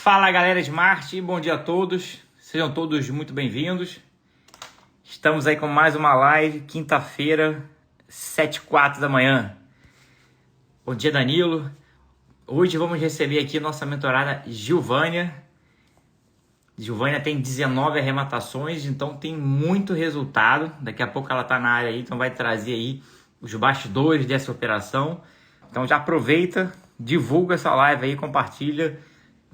Fala galera Smart, bom dia a todos, sejam todos muito bem-vindos. Estamos aí com mais uma live, quinta-feira, 7h04 da manhã. Bom dia, Danilo. Hoje vamos receber aqui nossa mentorada Gilvânia. Gilvânia tem 19 arrematações, então tem muito resultado. Daqui a pouco ela está na área aí, então vai trazer aí os bastidores dessa operação. Então já aproveita, divulga essa live aí, compartilha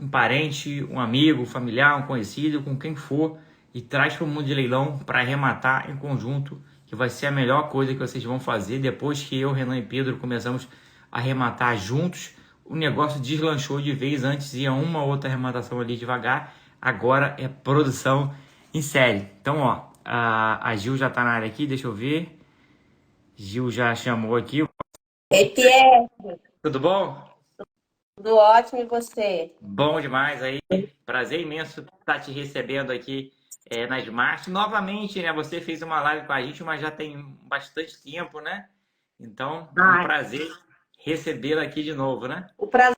um parente, um amigo, um familiar, um conhecido, com quem for, e traz para o mundo de leilão para arrematar em conjunto, que vai ser a melhor coisa que vocês vão fazer. Depois que eu, Renan e Pedro começamos a arrematar juntos, o negócio deslanchou de vez. Antes ia uma ou outra arrematação ali devagar, agora é produção em série. Então, ó, a Gil já está na área aqui, deixa eu ver. Gil já chamou aqui. Ei, Pierre, Tudo bom? tudo ótimo e você? Bom demais aí, prazer imenso estar te recebendo aqui na Smart. Novamente, né? Você fez uma live com a gente, mas já tem bastante tempo, né? Então, é um Ah, prazer recebê-la aqui de novo, né? o prazer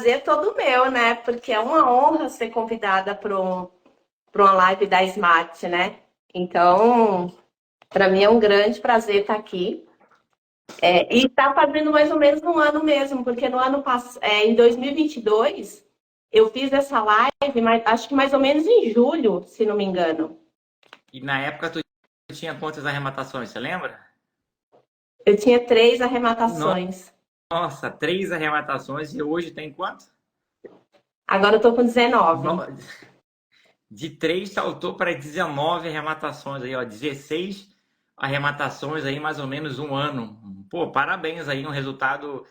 é todo meu, né? Porque é uma honra ser convidada para uma live da Smart, né? Então, para mim é um grande prazer estar aqui. E está fazendo mais ou menos um ano mesmo, porque no ano passado, em 2022, eu fiz essa live, mas acho que mais ou menos em julho, se não me engano. E na época tu tinha quantas arrematações, você lembra? Eu tinha 3 arrematações. Nossa, 3 arrematações, e hoje tem quanto? Agora eu estou com 19. No- De 3 saltou para 19 arrematações aí, ó, 16 arrematações aí, mais ou menos um ano. Pô, parabéns aí, um resultado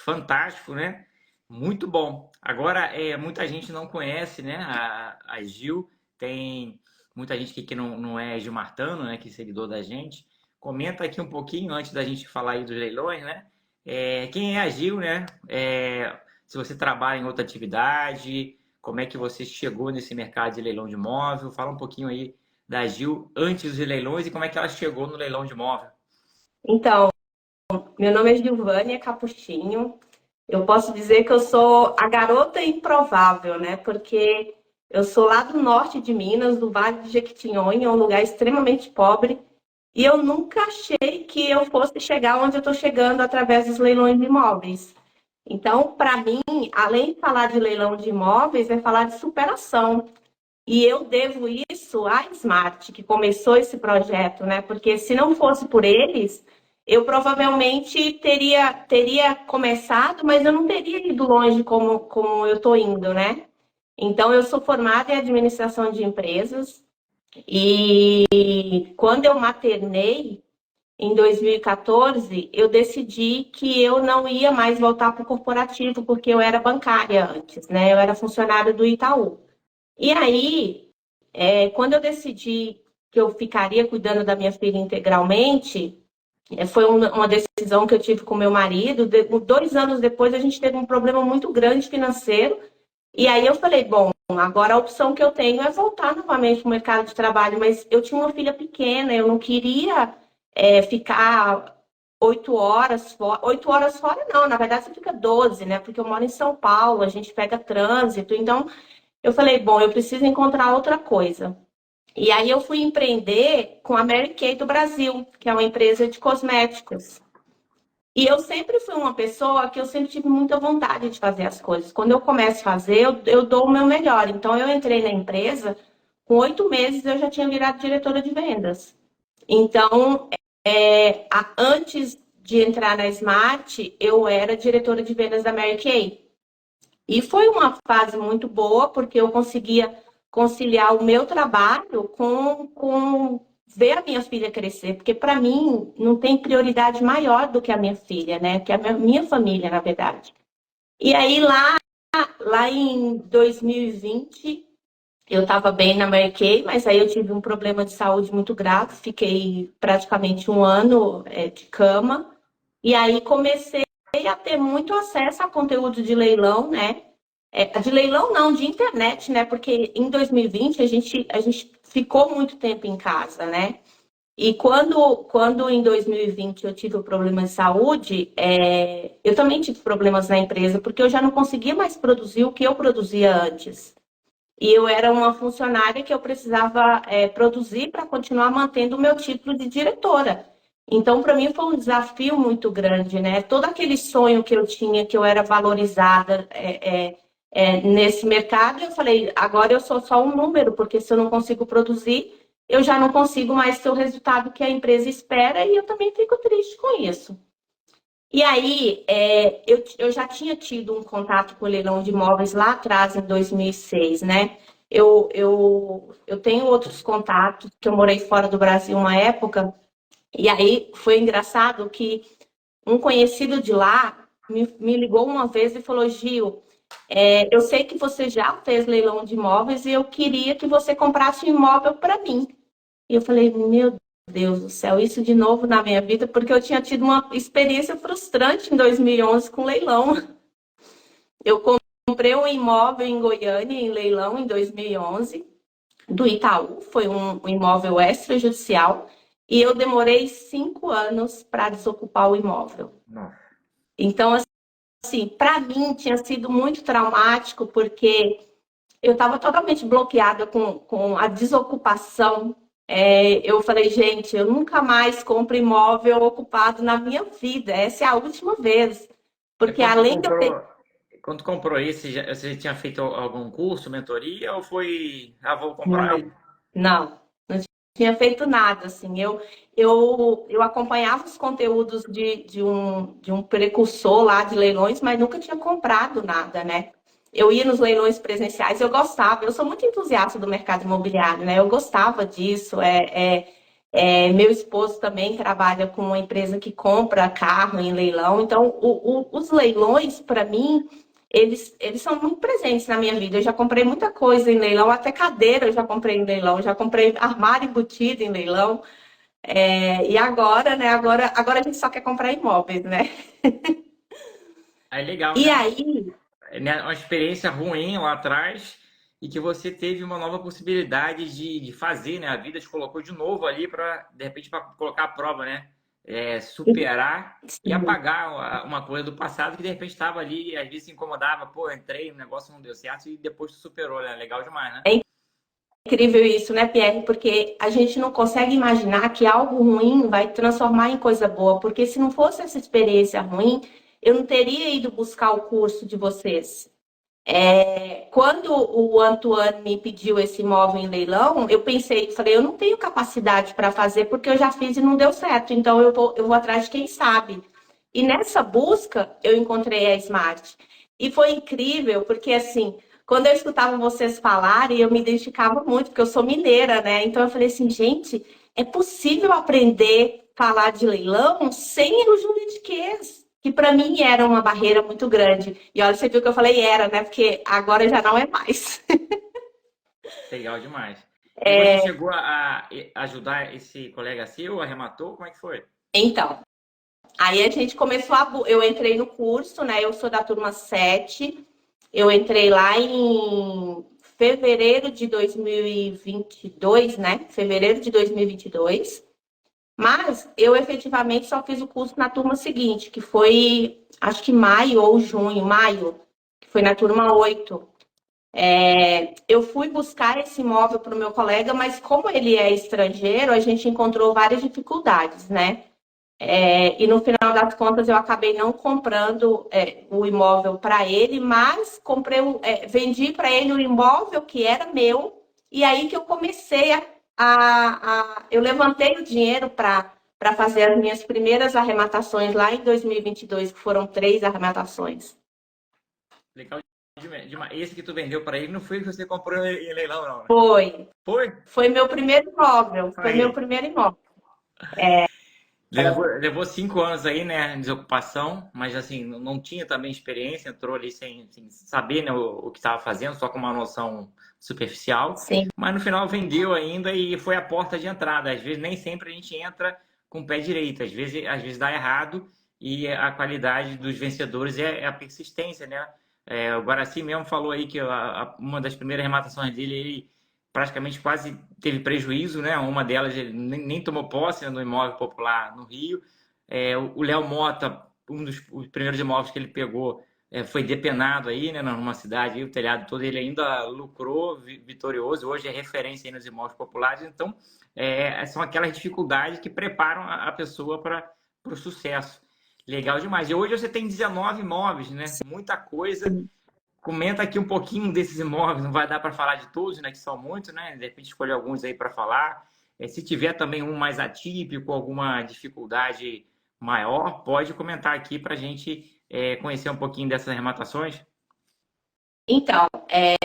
fantástico, né? Muito bom. Agora, muita gente não conhece, né? A Gil, tem muita gente que não é gilmartano, né? Que é seguidor da gente. Comenta aqui um pouquinho antes da gente falar aí dos leilões, né? Quem é a Gil, né? Se você trabalha em outra atividade, como é que você chegou nesse mercado de leilão de imóvel? Fala um pouquinho aí da Gil antes dos leilões e como é que ela chegou no leilão de imóvel. Então, meu nome é Gilvânia Capuchinho. Eu posso dizer que eu sou a garota improvável, né? Porque eu sou lá do norte de Minas, do Vale de Jequitinhonha, um lugar extremamente pobre, e eu nunca achei que eu fosse chegar onde eu estou chegando através dos leilões de imóveis. Então, para mim, além de falar de leilão de imóveis, é falar de superação. E eu devo isso à Smart, que começou esse projeto, né? Porque se não fosse por eles, eu provavelmente teria começado, mas eu não teria ido longe como eu estou indo, né? Então, eu sou formada em administração de empresas e quando eu maternei, em 2014, eu decidi que eu não ia mais voltar para o corporativo, porque eu era bancária antes, né? Eu era funcionária do Itaú. E aí, quando eu decidi que eu ficaria cuidando da minha filha integralmente, foi uma decisão que eu tive com meu marido. 2 anos depois, a gente teve um problema muito grande financeiro. E aí eu falei, bom, agora a opção que eu tenho é voltar novamente para o mercado de trabalho. Mas eu tinha uma filha pequena, eu não queria ficar 8 horas fora. 8 horas fora, não, na verdade você fica 12, né? Porque eu moro em São Paulo, a gente pega trânsito. Então, eu falei, bom, eu preciso encontrar outra coisa. E aí eu fui empreender com a Mary Kay do Brasil, que é uma empresa de cosméticos. E eu sempre fui uma pessoa que eu sempre tive muita vontade de fazer as coisas. Quando eu começo a fazer, eu dou o meu melhor. Então eu entrei na empresa, com 8 meses eu já tinha virado diretora de vendas. Então, antes de entrar na Smart, eu era diretora de vendas da Mary Kay. E foi uma fase muito boa, porque eu conseguia conciliar o meu trabalho com ver a minha filha crescer. Porque, para mim, não tem prioridade maior do que a minha filha, né? Que a minha família, na verdade. E aí, lá em 2020, eu estava bem na Mary Kay, mas aí eu tive um problema de saúde muito grave. Fiquei praticamente um ano, de cama. E aí comecei a ter muito acesso a conteúdo de leilão, né? De leilão não, de internet, né? Porque em 2020 a gente ficou muito tempo em casa, né? E quando em 2020 eu tive o problema de saúde, eu também tive problemas na empresa, porque eu já não conseguia mais produzir o que eu produzia antes. E eu era uma funcionária que eu precisava produzir para continuar mantendo o meu título de diretora. Então, para mim, foi um desafio muito grande, né? Todo aquele sonho que eu tinha, que eu era valorizada nesse mercado, eu falei, agora eu sou só um número, porque se eu não consigo produzir, eu já não consigo mais ter o resultado que a empresa espera e eu também fico triste com isso. E aí, eu já tinha tido um contato com o leilão de imóveis lá atrás, em 2006, né? Eu tenho outros contatos, que eu morei fora do Brasil uma época, e aí foi engraçado que um conhecido de lá me ligou uma vez e falou: Gil, eu sei que você já fez leilão de imóveis e eu queria que você comprasse um imóvel para mim. E eu falei, meu Deus do céu, isso de novo na minha vida, porque eu tinha tido uma experiência frustrante em 2011 com leilão. Eu comprei um imóvel em Goiânia, em leilão, em 2011, do Itaú, foi um imóvel extrajudicial, e eu demorei 5 anos para desocupar o imóvel. Nossa. Então, assim, para mim tinha sido muito traumático, porque eu estava totalmente bloqueada com a desocupação. Eu falei, gente, eu nunca mais compro imóvel ocupado na minha vida. Essa é a última vez. E Porque além de eu ter. quando tu comprou isso, você já tinha feito algum curso, mentoria, ou foi, vou comprar? Não, não tinha feito nada. Assim, eu acompanhava os conteúdos de um precursor lá de leilões, mas nunca tinha comprado nada, né? Eu ia nos leilões presenciais, eu gostava, eu sou muito entusiasta do mercado imobiliário, né? Eu gostava disso. Meu esposo também trabalha com uma empresa que compra carro em leilão, então os leilões, para mim, eles são muito presentes na minha vida. Eu já comprei muita coisa em leilão, até cadeira eu já comprei em leilão, já comprei armário embutido em leilão. E agora, né? Agora a gente só quer comprar imóveis, né? Aí legal, E né? aí, Uma experiência ruim lá atrás e que você teve uma nova possibilidade de fazer, né? A vida te colocou de novo ali para, de repente, para colocar à prova, né? Superar e sim, apagar uma coisa do passado que de repente estava ali e às vezes se incomodava, pô, entrei, o negócio não deu certo e depois tu superou, né? Legal demais, né? é incrível isso, né, Pierre? Porque a gente não consegue imaginar que algo ruim vai transformar em coisa boa. Porque se não fosse essa experiência ruim, eu não teria ido buscar o curso de vocês. Quando o Antoine me pediu esse imóvel em leilão, eu pensei, falei, eu não tenho capacidade para fazer porque eu já fiz e não deu certo, então eu vou atrás de quem sabe. E nessa busca, eu encontrei a Smart. E foi incrível, porque assim, quando eu escutava vocês falarem, eu me identificava muito, porque eu sou mineira, né? Então eu falei assim, gente, é possível aprender a falar de leilão sem o juridiquês, que para mim era uma barreira muito grande. E olha, você viu que eu falei era, né? Porque agora já não é mais. Legal demais. E você chegou a ajudar esse colega seu, arrematou? Como é que foi? Então, aí a gente começou eu entrei no curso, né? Eu sou da turma 7. Eu entrei lá em fevereiro de 2022, né? Fevereiro de 2022. Mas eu efetivamente só fiz o curso na turma seguinte, que foi, acho que maio ou junho, maio, que foi na turma 8. Eu fui buscar esse imóvel para o meu colega, mas como ele é estrangeiro, a gente encontrou várias dificuldades, né? E no final das contas eu acabei não comprando o imóvel para ele, mas vendi para ele o imóvel que era meu, e aí que eu comecei eu levantei o dinheiro para fazer as minhas primeiras arrematações lá em 2022, que foram 3 arrematações. Legal demais. Esse que tu vendeu para ele não foi que você comprou em leilão, não, né? Foi, Foi? foi meu primeiro imóvel, foi meu Aí. primeiro imóvel. Levou 5 anos aí, né, de desocupação, mas assim, não tinha também experiência, entrou ali sem saber, né, o que estava fazendo, só com uma noção superficial, Sim, mas no final vendeu ainda e foi a porta de entrada. Às vezes nem sempre a gente entra com o pé direito, às vezes dá errado e a qualidade dos vencedores é a persistência, né? O Guaraci mesmo falou aí que uma das primeiras rematações dele, ele praticamente quase teve prejuízo, né? Uma delas ele nem tomou posse, né, no imóvel popular no Rio. O Léo Mota, um dos os primeiros imóveis que ele pegou, foi depenado aí, né, numa cidade, aí, o telhado todo, ele ainda lucrou, vitorioso, hoje é referência aí nos imóveis populares. Então, são aquelas dificuldades que preparam a pessoa para o sucesso. Legal demais. E hoje você tem 19 imóveis, né? Muita coisa. Comenta aqui um pouquinho desses imóveis, não vai dar para falar de todos, né? Que são muitos, né? De repente escolher alguns aí para falar. Se tiver também um mais atípico, alguma dificuldade maior, pode comentar aqui para a gente conhecer um pouquinho dessas arrematações. Então,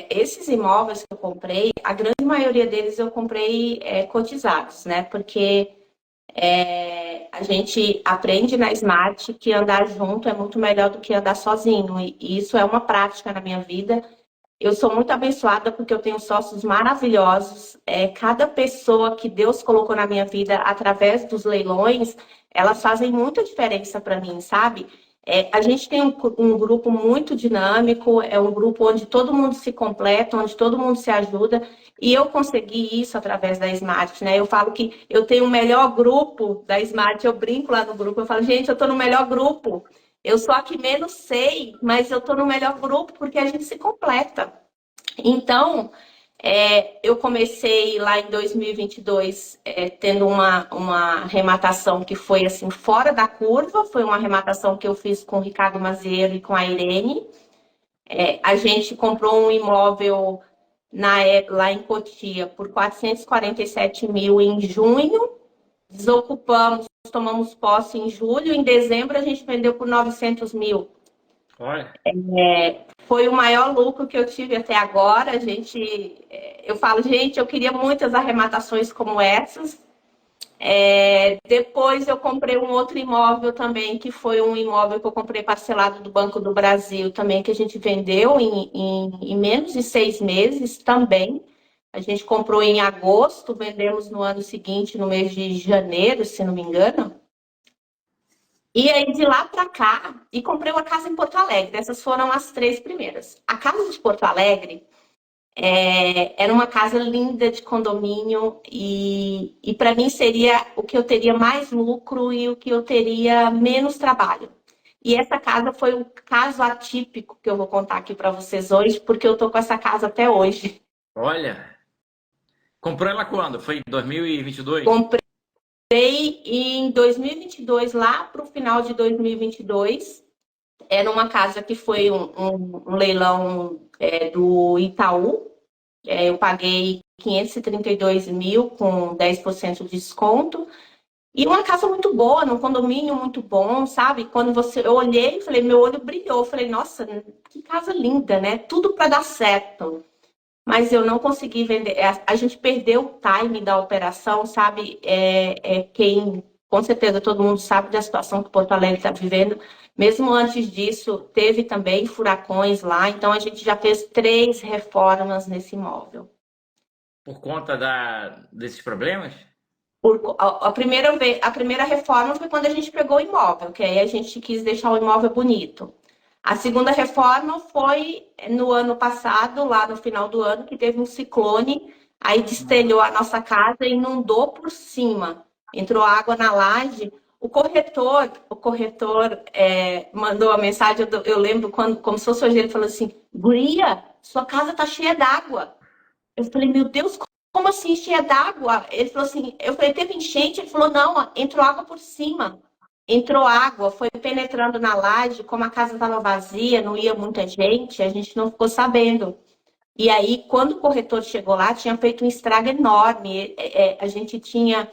esses imóveis que eu comprei, a grande maioria deles eu comprei cotizados, né? Porque a gente aprende na Smart que andar junto é muito melhor do que andar sozinho. E isso é uma prática na minha vida. Eu sou muito abençoada porque eu tenho sócios maravilhosos. Cada pessoa que Deus colocou na minha vida através dos leilões, elas fazem muita diferença para mim, sabe? A gente tem um grupo muito dinâmico, é um grupo onde todo mundo se completa, onde todo mundo se ajuda. E eu consegui isso através da Smart, né? Eu falo que eu tenho o melhor grupo da Smart, eu brinco lá no grupo, eu falo, gente, eu estou no melhor grupo. Eu sou a que menos sei, mas eu estou no melhor grupo porque a gente se completa. Então, eu comecei lá em 2022 tendo uma arrematação que foi assim fora da curva. Foi uma arrematação que eu fiz com o Ricardo Mazieiro e com a Irene. A gente comprou um imóvel lá em Cotia por 447 mil em junho. Desocupamos, tomamos posse em julho. Em dezembro, a gente vendeu por 900 mil. Olha. Foi o maior lucro que eu tive até agora. Eu falo, gente, eu queria muitas arrematações como essas. Depois eu comprei um outro imóvel também, que foi um imóvel que eu comprei parcelado do Banco do Brasil também, que a gente vendeu em menos de 6 meses também. A gente comprou em agosto, vendemos no ano seguinte, no mês de janeiro, se não me engano. E aí, de lá para cá, e comprei uma casa em Porto Alegre. Essas foram as 3 primeiras. A casa de Porto Alegre era uma casa linda de condomínio e para mim seria o que eu teria mais lucro e o que eu teria menos trabalho. E essa casa foi um caso atípico que eu vou contar aqui para vocês hoje, porque eu tô com essa casa até hoje. Olha. Comprou ela quando? Foi em 2022? Comprei em 2022, lá para o final de 2022. Era uma casa que foi um leilão do Itaú. Eu paguei 532 mil com 10% de desconto. E uma casa muito boa, num condomínio muito bom, sabe? Quando eu olhei, falei, meu olho brilhou. Falei, nossa, que casa linda, né? Tudo para dar certo. Mas eu não consegui vender. A gente perdeu o time da operação, sabe? Com certeza, todo mundo sabe da situação que Porto Alegre está vivendo. Mesmo antes disso, teve também furacões lá. Então, a gente já fez 3 reformas nesse imóvel. Por conta desses problemas? A primeira reforma foi quando a gente pegou o imóvel, que aí a gente quis deixar o imóvel bonito. A segunda reforma foi no ano passado, lá no final do ano, que teve um ciclone, aí destelhou a nossa casa e inundou por cima. Entrou água na laje. O corretor mandou a mensagem, eu lembro quando, como se fosse hoje, ele falou assim, guria, sua casa tá cheia d'água. Eu falei, meu Deus, como assim cheia d'água? Ele falou assim, eu falei, teve enchente? Ele falou, não, entrou água por cima. Entrou água, foi penetrando na laje, como a casa estava vazia, não ia muita gente, a gente não ficou sabendo. E aí, quando o corretor chegou lá, tinha feito um estrago enorme. A gente tinha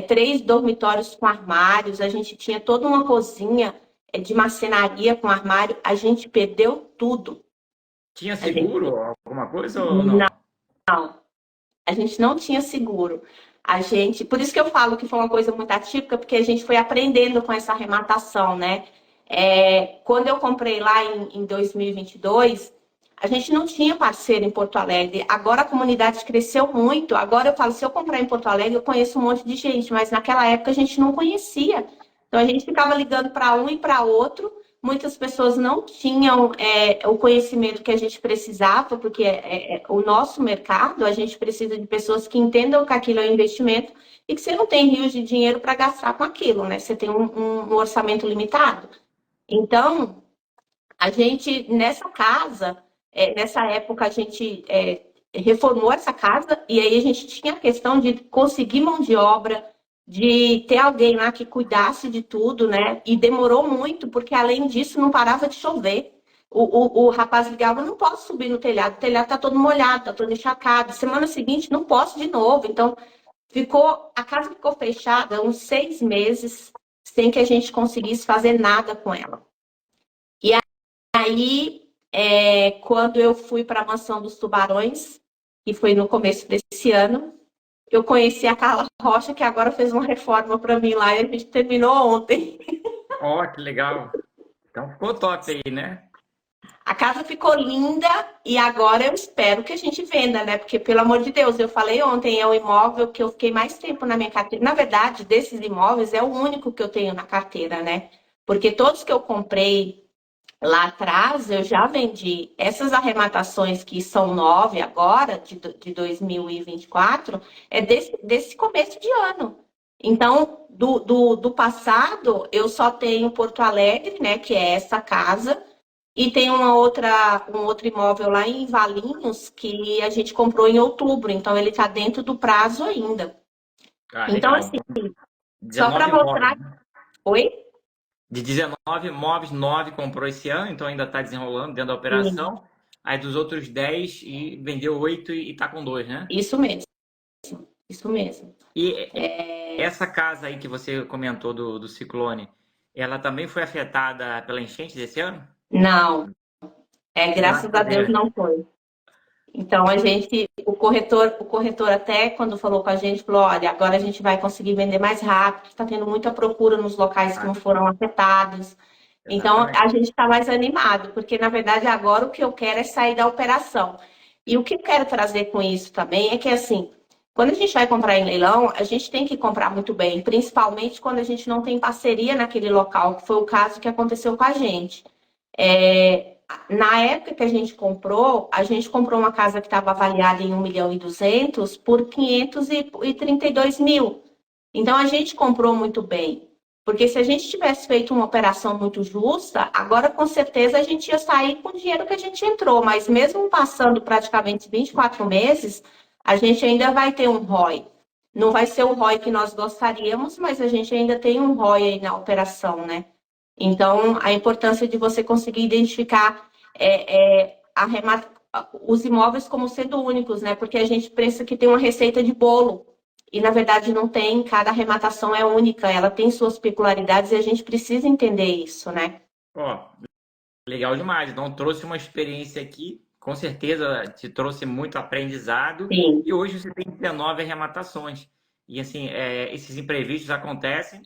3 dormitórios com armários, a gente tinha toda uma cozinha de marcenaria com armário, a gente perdeu tudo. Tinha seguro, alguma coisa ou não? Não, a gente não tinha seguro. Por isso que eu falo que foi uma coisa muito atípica, porque a gente foi aprendendo com essa arrematação, né? Quando eu comprei lá em 2022, a gente não tinha parceiro em Porto Alegre. Agora a comunidade cresceu muito. Agora eu falo, se eu comprar em Porto Alegre, eu conheço um monte de gente, mas naquela época a gente não conhecia. Então a gente ficava ligando para um e para outro muitas pessoas não tinham o conhecimento que a gente precisava, porque o nosso mercado, a gente precisa de pessoas que entendam que aquilo é um investimento e que você não tem rios de dinheiro para gastar com aquilo, né? Você tem um orçamento limitado. Então, a gente, nessa casa, nessa época, a gente reformou essa casa e aí a gente tinha a questão de conseguir mão de obra, de ter alguém lá que cuidasse de tudo, né? E demorou muito, porque além disso não parava de chover. O rapaz ligava, não posso subir no telhado, o telhado tá todo molhado, tá todo encharcado. Semana seguinte, não posso de novo. Então, a casa ficou fechada uns 6 meses sem que a gente conseguisse fazer nada com ela. E aí, quando eu fui para a Mansão dos Tubarões, que foi no começo desse ano, eu conheci a Carla Rocha, que agora fez uma reforma para mim lá, e a gente terminou ontem. Ó, que legal. Então ficou top aí, né? A casa ficou linda e agora eu espero que a gente venda, né? Porque, pelo amor de Deus, eu falei ontem, é o imóvel que eu fiquei mais tempo na minha carteira. Na verdade, desses imóveis, é o único que eu tenho na carteira, né? Porque todos que eu comprei lá atrás, eu já vendi. Essas arrematações que são 9 agora, de 2024, é desse começo de ano. Então, do passado, eu só tenho Porto Alegre, né, que é essa casa, e tem um outro imóvel lá em Valinhos que a gente comprou em outubro, então ele está dentro do prazo ainda. Ah, Então, legal. assim, Então, só para 19 imóveis, mostrar. né? Oi? De 19 imóveis, 9 comprou esse ano, então ainda está desenrolando dentro da Sim, operação. Aí dos outros 10 e vendeu 8 e está com 2, né? isso mesmo, isso mesmo. E essa casa aí que você comentou do ciclone, ela também foi afetada pela enchente desse ano? Não, graças Graças a a Deus Deus. não foi. Então o corretor até quando falou com a gente, falou, olha, agora a gente vai conseguir vender mais rápido, está tendo muita procura nos locais que Ah, não foram afetados. Então exatamente. a gente está mais animado, porque na verdade agora o que eu quero é sair da operação. E o que eu quero trazer com isso também é que assim, quando a gente vai comprar em leilão, a gente tem que comprar muito bem, principalmente quando a gente não tem parceria naquele local, que foi o caso que aconteceu com a gente. Na época que a gente comprou uma casa que estava avaliada em 1.200.000 por 532.000. Então a gente comprou muito bem. Porque se a gente tivesse feito uma operação muito justa, agora com certeza a gente ia sair com o dinheiro que a gente entrou. Mas mesmo passando praticamente 24 meses, a gente ainda vai ter um ROI. Não vai ser o ROI que nós gostaríamos, mas a gente ainda tem um ROI aí na operação, né? Então, a importância de você conseguir identificar os imóveis como sendo únicos, né? Porque a gente pensa que tem uma receita de bolo. E, na verdade, não tem. Cada arrematação é única, ela tem suas peculiaridades e a gente precisa entender isso, né? Ó, legal demais. Então, trouxe uma experiência aqui, com certeza te trouxe muito aprendizado. Sim. E hoje você tem 19 arrematações. E, assim, esses imprevistos acontecem.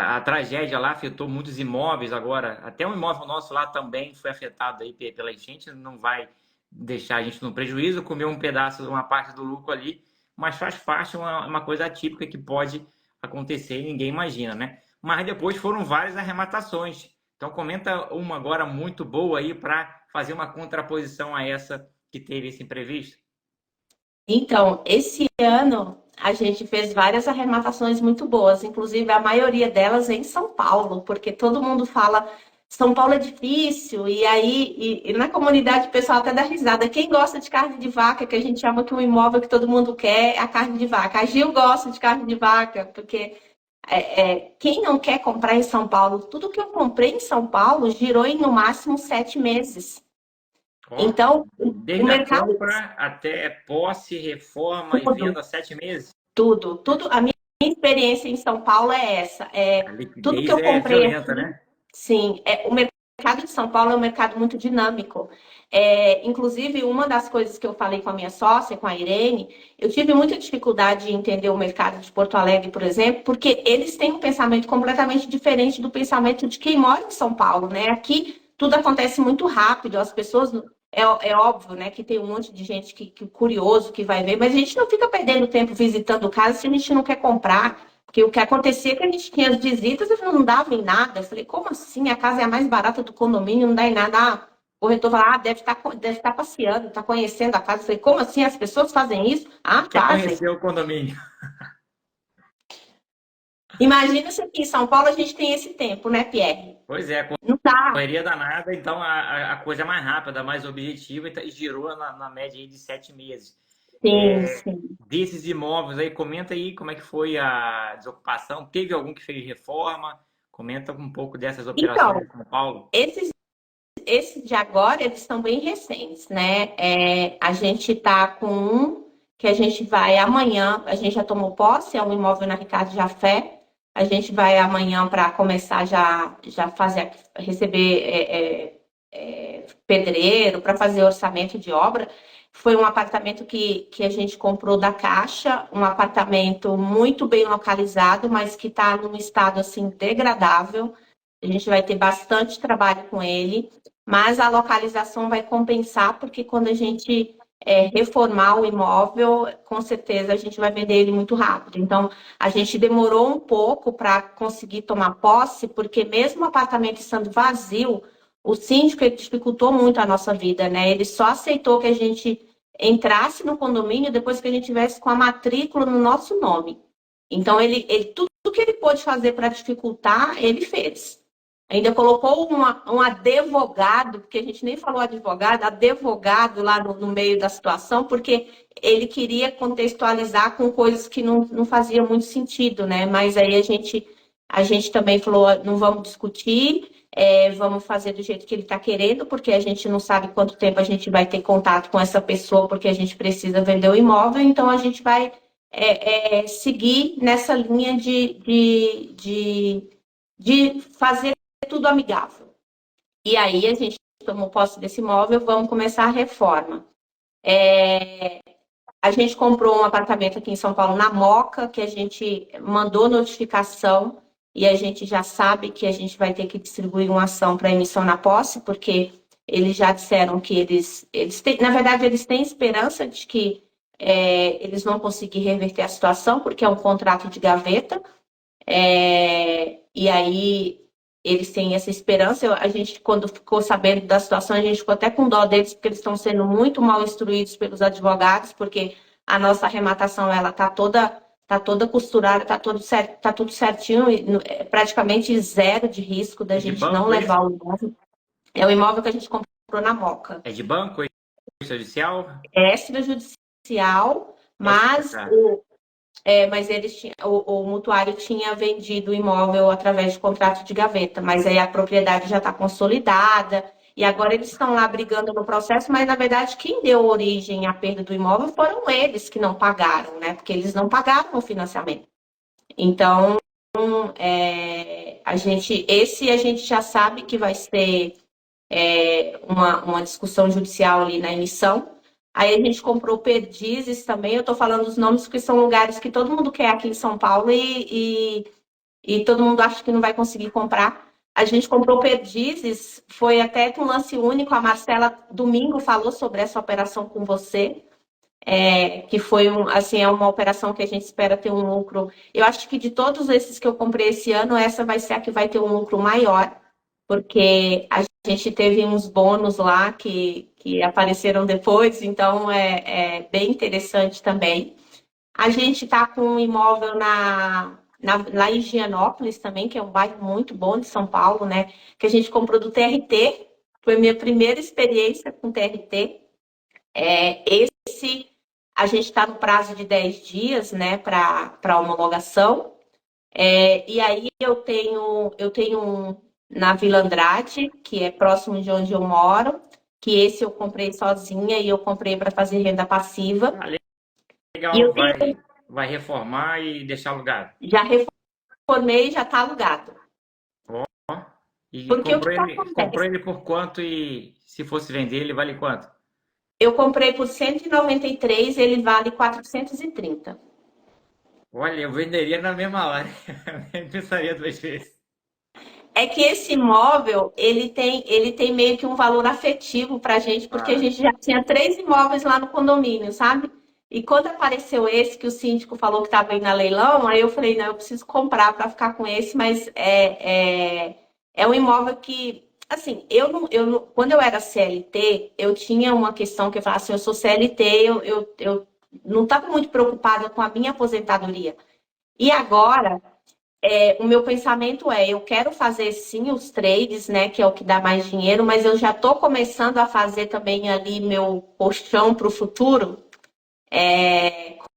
A tragédia lá afetou muitos imóveis agora. Até um imóvel nosso lá também foi afetado aí pela enchente. Não vai deixar a gente no prejuízo, comeu um pedaço, uma parte do lucro ali, mas faz parte, uma coisa atípica que pode acontecer e ninguém imagina, né? Mas depois foram várias arrematações. Então comenta uma agora muito boa aí para fazer uma contraposição a essa que teve esse imprevisto. Então, esse ano a gente fez várias arrematações muito boas, inclusive a maioria delas em São Paulo, porque todo mundo fala São Paulo é difícil, e aí e na comunidade o pessoal até dá risada. Quem gosta de carne de vaca, que a gente chama que um imóvel que todo mundo quer, é a carne de vaca. A Gil gosta de carne de vaca, porque quem não quer comprar em São Paulo, tudo que eu comprei em São Paulo girou em no máximo 7 meses. Ó, Então, o desde a mercado compra até posse, reforma e todo. venda 7 meses. Tudo. A minha experiência em São Paulo é essa. A Tudo que liquidez eu é comprei violenta, aqui, né? sim. O mercado de São Paulo é um mercado muito dinâmico. Inclusive, uma das coisas que eu falei com a minha sócia, com a Irene, eu tive muita dificuldade em entender o mercado de Porto Alegre, por exemplo, porque eles têm um pensamento completamente diferente do pensamento de quem mora em São Paulo, né? Aqui tudo acontece muito rápido, as pessoas é óbvio, né, que tem um monte de gente que curioso que vai ver, mas a gente não fica perdendo tempo visitando casa se a gente não quer comprar. Porque o que acontecia é que a gente tinha as visitas e não dava em nada. Eu falei, como assim? A casa é a mais barata do condomínio, não dá em nada. Ah, o corretor falou, ah, deve estar passeando, está conhecendo a casa. Eu falei, como assim? As pessoas fazem isso? Ah, Quer fazem. conhecer o condomínio? Imagina se aqui em São Paulo a gente tem esse tempo, né, Pierre? Pois é, Não dá. correria danada, então a coisa é mais rápida, mais objetiva e girou na média aí de 7 meses. Sim, sim. Desses imóveis aí, comenta aí como é que foi a desocupação. Teve algum que fez reforma? Comenta um pouco dessas operações Então, em São Paulo. esses de agora, eles estão bem recentes, né? A gente está com um que a gente vai amanhã, a gente já tomou posse, é um imóvel na Ricardo Jafé. A gente vai amanhã para começar já fazer, receber pedreiro, para fazer orçamento de obra. Foi um apartamento que a gente comprou da Caixa, um apartamento muito bem localizado, mas que está num estado assim degradável. A gente vai ter bastante trabalho com ele, mas a localização vai compensar, porque quando a gente reformar o imóvel, com certeza a gente vai vender ele muito rápido. Então, a gente demorou um pouco para conseguir tomar posse, porque mesmo o apartamento estando vazio, o síndico ele dificultou muito a nossa vida, né? Ele só aceitou que a gente entrasse no condomínio depois que a gente tivesse com a matrícula no nosso nome. Então, tudo que ele pôde fazer para dificultar, ele fez. Ainda colocou um advogado, porque a gente nem falou advogado lá no meio da situação, porque ele queria contextualizar com coisas que não faziam muito sentido, né? Mas aí a gente também falou, não vamos discutir, vamos fazer do jeito que ele está querendo, porque a gente não sabe quanto tempo a gente vai ter contato com essa pessoa, porque a gente precisa vender o imóvel, então a gente vai seguir nessa linha de fazer tudo amigável. E aí a gente tomou posse desse imóvel, vamos começar a reforma. A gente comprou um apartamento aqui em São Paulo, na Moca, que a gente mandou notificação e a gente já sabe que a gente vai ter que distribuir uma ação para emissão na posse, porque eles já disseram que eles têm, na verdade, eles têm esperança de que eles vão conseguir reverter a situação, porque é um contrato de gaveta. E aí eles têm essa esperança. A gente, quando ficou sabendo da situação, a gente ficou até com dó deles, porque eles estão sendo muito mal instruídos pelos advogados, porque a nossa arrematação ela tá toda costurada, tá tudo certinho, e praticamente zero de risco da É de gente não banco esse? levar o imóvel. É o imóvel que a gente comprou na Moca. É de banco? É judicial? É extrajudicial, mas Tá. mas o mutuário tinha vendido o imóvel através de contrato de gaveta, mas aí a propriedade já está consolidada, e agora eles estão lá brigando no processo, mas na verdade quem deu origem à perda do imóvel foram eles que não pagaram, né? Porque eles não pagaram o financiamento. Então, a gente já sabe que vai ser uma discussão judicial ali na emissão. Aí a gente comprou Perdizes também. Eu estou falando os nomes porque são lugares que todo mundo quer aqui em São Paulo e todo mundo acha que não vai conseguir comprar. A gente comprou Perdizes, foi até com lance único. A Marcela, domingo, falou sobre essa operação com você, que foi assim, é uma operação que a gente espera ter um lucro. Eu acho que de todos esses que eu comprei esse ano, essa vai ser a que vai ter um lucro maior, porque a gente teve uns bônus lá que apareceram depois, então é bem interessante também. A gente está com um imóvel lá em Higienópolis também, que é um bairro muito bom de São Paulo, né? Que a gente comprou do TRT, foi a minha primeira experiência com TRT. Esse a gente está no prazo de 10 dias, né, para homologação. E aí eu tenho um na Vila Andrade, que é próximo de onde eu moro, que esse eu comprei sozinha e eu comprei para fazer renda passiva. Ah, E eu legal, vai reformar e deixar alugado. já reformei e já está alugado. Ó, e Porque o que comprou acontece? ele por quanto e se fosse vender ele vale quanto? Eu comprei por 193, ele vale 430. Olha, eu venderia na mesma hora. Nem pensaria duas vezes. É que esse imóvel, ele tem meio que um valor afetivo para a gente, porque a Ah, gente já tinha 3 imóveis lá no condomínio, sabe? E quando apareceu esse que o síndico falou que estava indo a leilão, aí eu falei, não, eu preciso comprar para ficar com esse, mas é um imóvel que, assim, quando eu era CLT, eu tinha uma questão que eu falava assim, eu sou CLT, eu não estava muito preocupada com a minha aposentadoria. E agora, o meu pensamento eu quero fazer sim os trades, né, que é o que dá mais dinheiro, mas eu já estou começando a fazer também ali meu colchão para o futuro,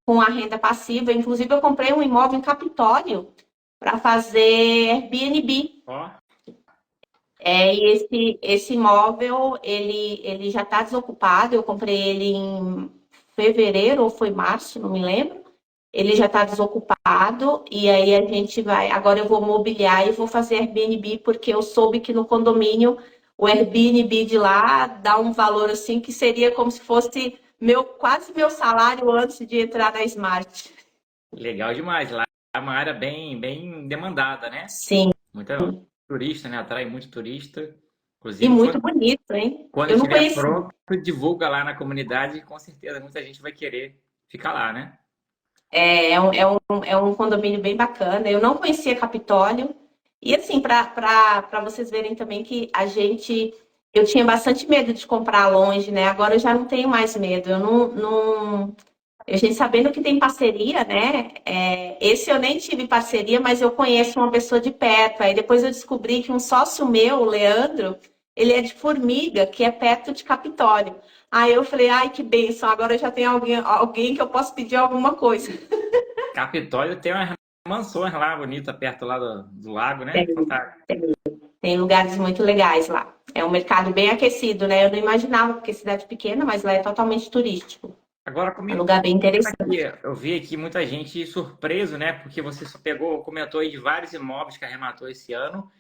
com a renda passiva. Inclusive, eu comprei um imóvel em Capitólio para fazer Airbnb. Ó, E esse imóvel, ele já está desocupado. Eu comprei ele em fevereiro ou foi março, não me lembro. Ele já está desocupado e aí a gente vai. Agora eu vou mobiliar e vou fazer Airbnb, porque eu soube que no condomínio o Airbnb de lá dá um valor assim que seria como se fosse quase meu salário antes de entrar na Smart. legal demais. Lá é uma área bem demandada, né? Sim, Muita turista, né? Atrai muito turista. e Inclusive, muito bonito, hein? quando Eu não estiver conhecia. pronto, divulga lá na comunidade, com certeza muita gente vai querer ficar lá, né? É um condomínio bem bacana. Eu não conhecia Capitólio. E assim, para vocês verem também que eu tinha bastante medo de comprar longe, né? Agora eu já não tenho mais medo. Eu não, a gente sabendo que tem parceria, né? Esse eu nem tive parceria, mas eu conheço uma pessoa de perto. Aí depois eu descobri que um sócio meu, o Leandro, ele é de Formiga, que é perto de Capitólio. Aí eu falei, ai, que bênção, agora já tem alguém que eu posso pedir alguma coisa. Capitólio tem umas mansões lá bonitas perto lá do lago, né? Fantástico. Tem lugares muito legais lá. É um mercado bem aquecido, né? Eu não imaginava, porque é cidade pequena, mas lá é totalmente turístico. Agora É um comigo lugar bem aqui, interessante. eu vi aqui muita gente surpreso, né? Porque você só comentou aí de vários imóveis que arrematou esse ano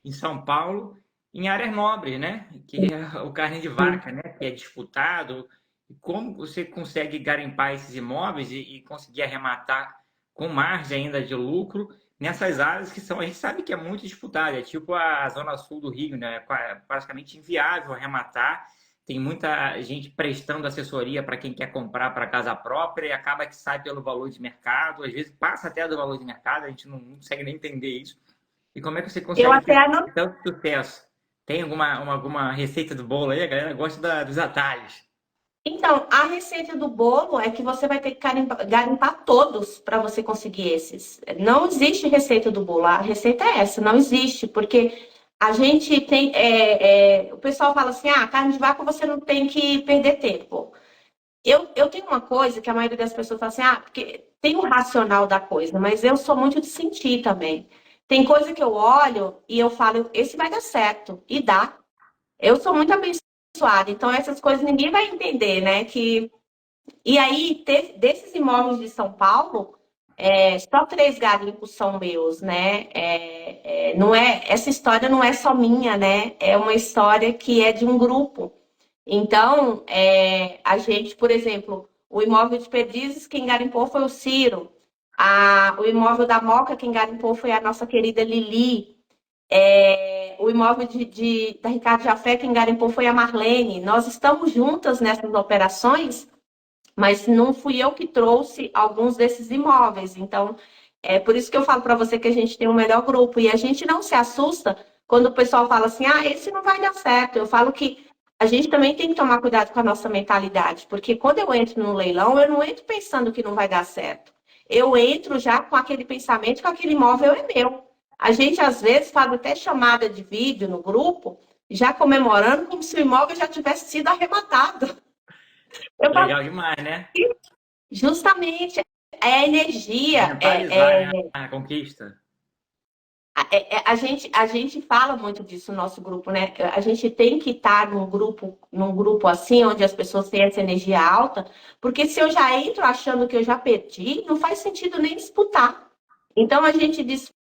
em São Paulo, em áreas nobres, né? Que é o carne de vaca, né? Que é disputado. E como você consegue garimpar esses imóveis e conseguir arrematar com margem ainda de lucro nessas áreas que a gente sabe que é muito disputada, é tipo a zona sul do Rio, né? É praticamente inviável arrematar. Tem muita gente prestando assessoria para quem quer comprar para casa própria e acaba que sai pelo valor de mercado, às vezes passa até do valor de mercado, a gente não consegue nem entender isso. E como é que você Eu consegue até ter anotei. tanto sucesso? Tem alguma receita do bolo aí? A galera gosta dos atalhos. Então, a receita do bolo é que você vai ter que garimpar todos para você conseguir esses. Não existe receita do bolo. A receita é essa, não existe, porque a gente tem. O pessoal fala assim: ah, carne de vaca você não tem que perder tempo. Eu tenho uma coisa que a maioria das pessoas fala assim: ah, porque tem o racional da coisa, mas eu sou muito de sentir também. Tem coisa que eu olho e eu falo: esse vai dar certo, e dá. Eu sou muito abençoada, então essas coisas ninguém vai entender, né? E aí, desses imóveis de São Paulo, só 3 garimpos são meus, né? Não essa história não é só minha, né? É uma história que é de um grupo. Então, a gente, por exemplo, o imóvel de Perdizes, quem garimpou foi o Ciro. O imóvel da Moca, quem garimpou foi a nossa querida Lili. O imóvel da Ricardo Jafé, quem garimpou foi a Marlene. Nós estamos juntas nessas operações, mas não fui eu que trouxe alguns desses imóveis. Então, é por isso que eu falo para você que a gente tem o melhor grupo. E a gente não se assusta quando o pessoal fala assim: ah, esse não vai dar certo. Eu falo que a gente também tem que tomar cuidado com a nossa mentalidade, porque quando eu entro no leilão, eu não entro pensando que não vai dar certo. Eu entro já com aquele pensamento que aquele imóvel é meu. A gente, às vezes, faz até chamada de vídeo no grupo, já comemorando como se o imóvel já tivesse sido arrematado. Eu falo, Legal demais, né? justamente, é a energia. Mentalizar, né, a conquista. A gente fala muito disso no nosso grupo, né? A gente tem que estar num grupo assim, onde as pessoas têm essa energia alta, porque se eu já entro achando que eu já perdi, não faz sentido nem disputar. Então a gente disputa.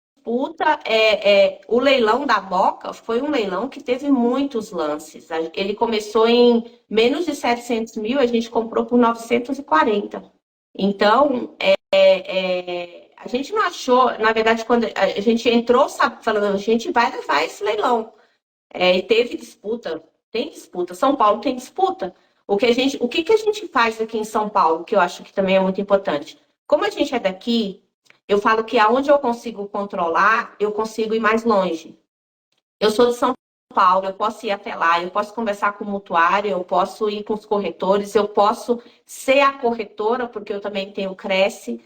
O leilão da Moca foi um leilão que teve muitos lances. Ele começou em menos de 700 mil, a gente comprou por 940. Então, a gente não achou, na verdade, quando a gente entrou, sabe, falando, a gente vai levar esse leilão. E teve disputa, tem disputa. São Paulo tem disputa. O que que a gente faz aqui em São Paulo, que eu acho que também é muito importante. Como a gente é daqui, eu falo que aonde eu consigo controlar, eu consigo ir mais longe. Eu sou de São Paulo, eu posso ir até lá, eu posso conversar com o mutuário, eu posso ir com os corretores, eu posso ser a corretora, porque eu também tenho Cresce,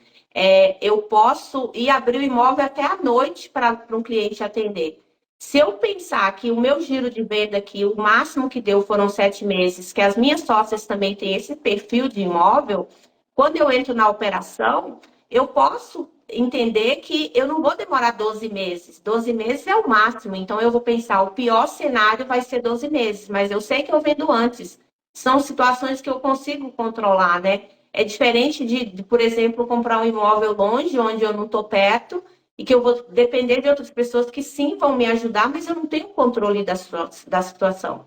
eu posso ir abrir o imóvel até à noite para um cliente atender. Se eu pensar que o meu giro de venda aqui, o máximo que deu foram 7 meses, que as minhas sócias também têm esse perfil de imóvel, quando eu entro na operação, eu posso entender que eu não vou demorar 12 meses. 12 meses é o máximo, então eu vou pensar, o pior cenário vai ser 12 meses, mas eu sei que eu vendo antes. São situações que eu consigo controlar, né? É diferente por exemplo, comprar um imóvel longe, onde eu não estou perto, e que eu vou depender de outras pessoas que sim vão me ajudar, mas eu não tenho controle da situação.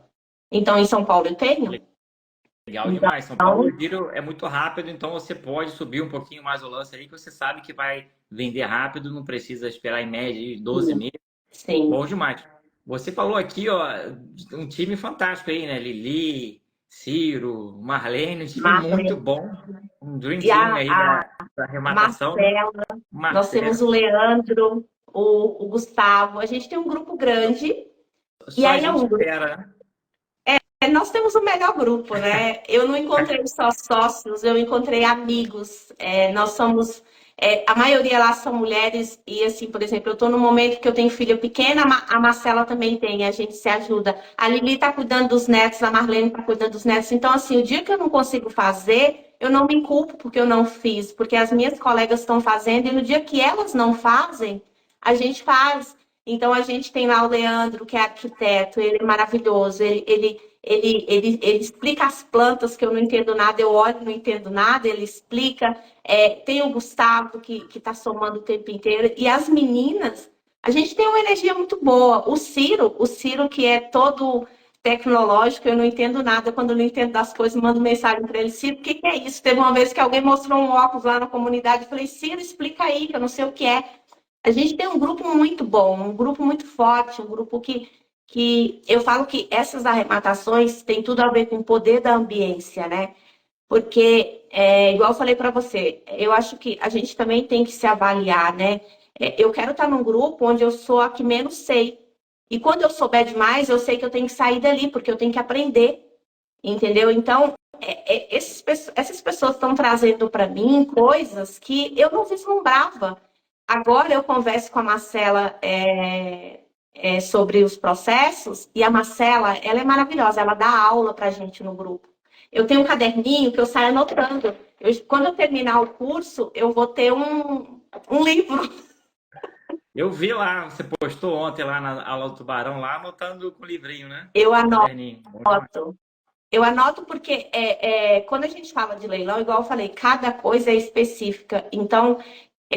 Então, em São Paulo eu tenho. Legal demais. São Paulo, Então, o giro é muito rápido, então você pode subir um pouquinho mais o lance aí, que você sabe que vai vender rápido, não precisa esperar em média de 12 meses. sim. Bom demais. Você falou aqui, ó, um time fantástico aí, né? Lili, Ciro, Marlene, um time muito Marlene. bom. Um Dream E Team aí da a arrematação, né? Marcela, nós temos Marcelo. o Leandro, o Gustavo. A gente tem um grupo grande. E Só aí é gente um grupo. fera, né? Nós temos o melhor grupo, né? Eu não encontrei só sócios, eu encontrei amigos. Nós somos. A maioria lá são mulheres, e assim, por exemplo, eu estou no momento que eu tenho filha pequena, a Marcela também tem, a gente se ajuda. A Lili está cuidando dos netos, a Marlene está cuidando dos netos. Então, assim, o dia que eu não consigo fazer, eu não me culpo porque eu não fiz, porque as minhas colegas estão fazendo, e no dia que elas não fazem, a gente faz. Então, a gente tem lá o Leandro, que é arquiteto, ele é maravilhoso, ele explica as plantas que eu não entendo nada, eu olho e não entendo nada, ele explica. Tem o Gustavo que está somando o tempo inteiro. E as meninas, a gente tem uma energia muito boa. O Ciro que é todo tecnológico, eu não entendo nada. Quando eu não entendo das coisas, mando mensagem para ele: Ciro, o que é isso? Teve uma vez que alguém mostrou um óculos lá na comunidade, eu falei: Ciro, explica aí, que eu não sei o que é. A gente tem um grupo muito bom, um grupo muito forte, um grupo que eu falo que essas arrematações têm tudo a ver com o poder da ambiência, né? Porque, igual eu falei para você, eu acho que a gente também tem que se avaliar, né? Eu quero estar num grupo onde eu sou a que menos sei. E quando eu souber demais, eu sei que eu tenho que sair dali, porque eu tenho que aprender, entendeu? Então, essas pessoas estão trazendo para mim coisas que eu não vislumbrava. Agora eu converso com a Marcela sobre os processos, e a Marcela, ela é maravilhosa, ela dá aula para a gente no grupo. Eu tenho um caderninho que eu saio anotando. Quando eu terminar o curso, eu vou ter um livro. Eu vi lá, você postou ontem lá na aula do Tubarão, lá anotando com o livrinho, né? Eu anoto. Caderninho. Bom demais. Eu anoto porque quando a gente fala de leilão, igual eu falei, cada coisa é específica. Então,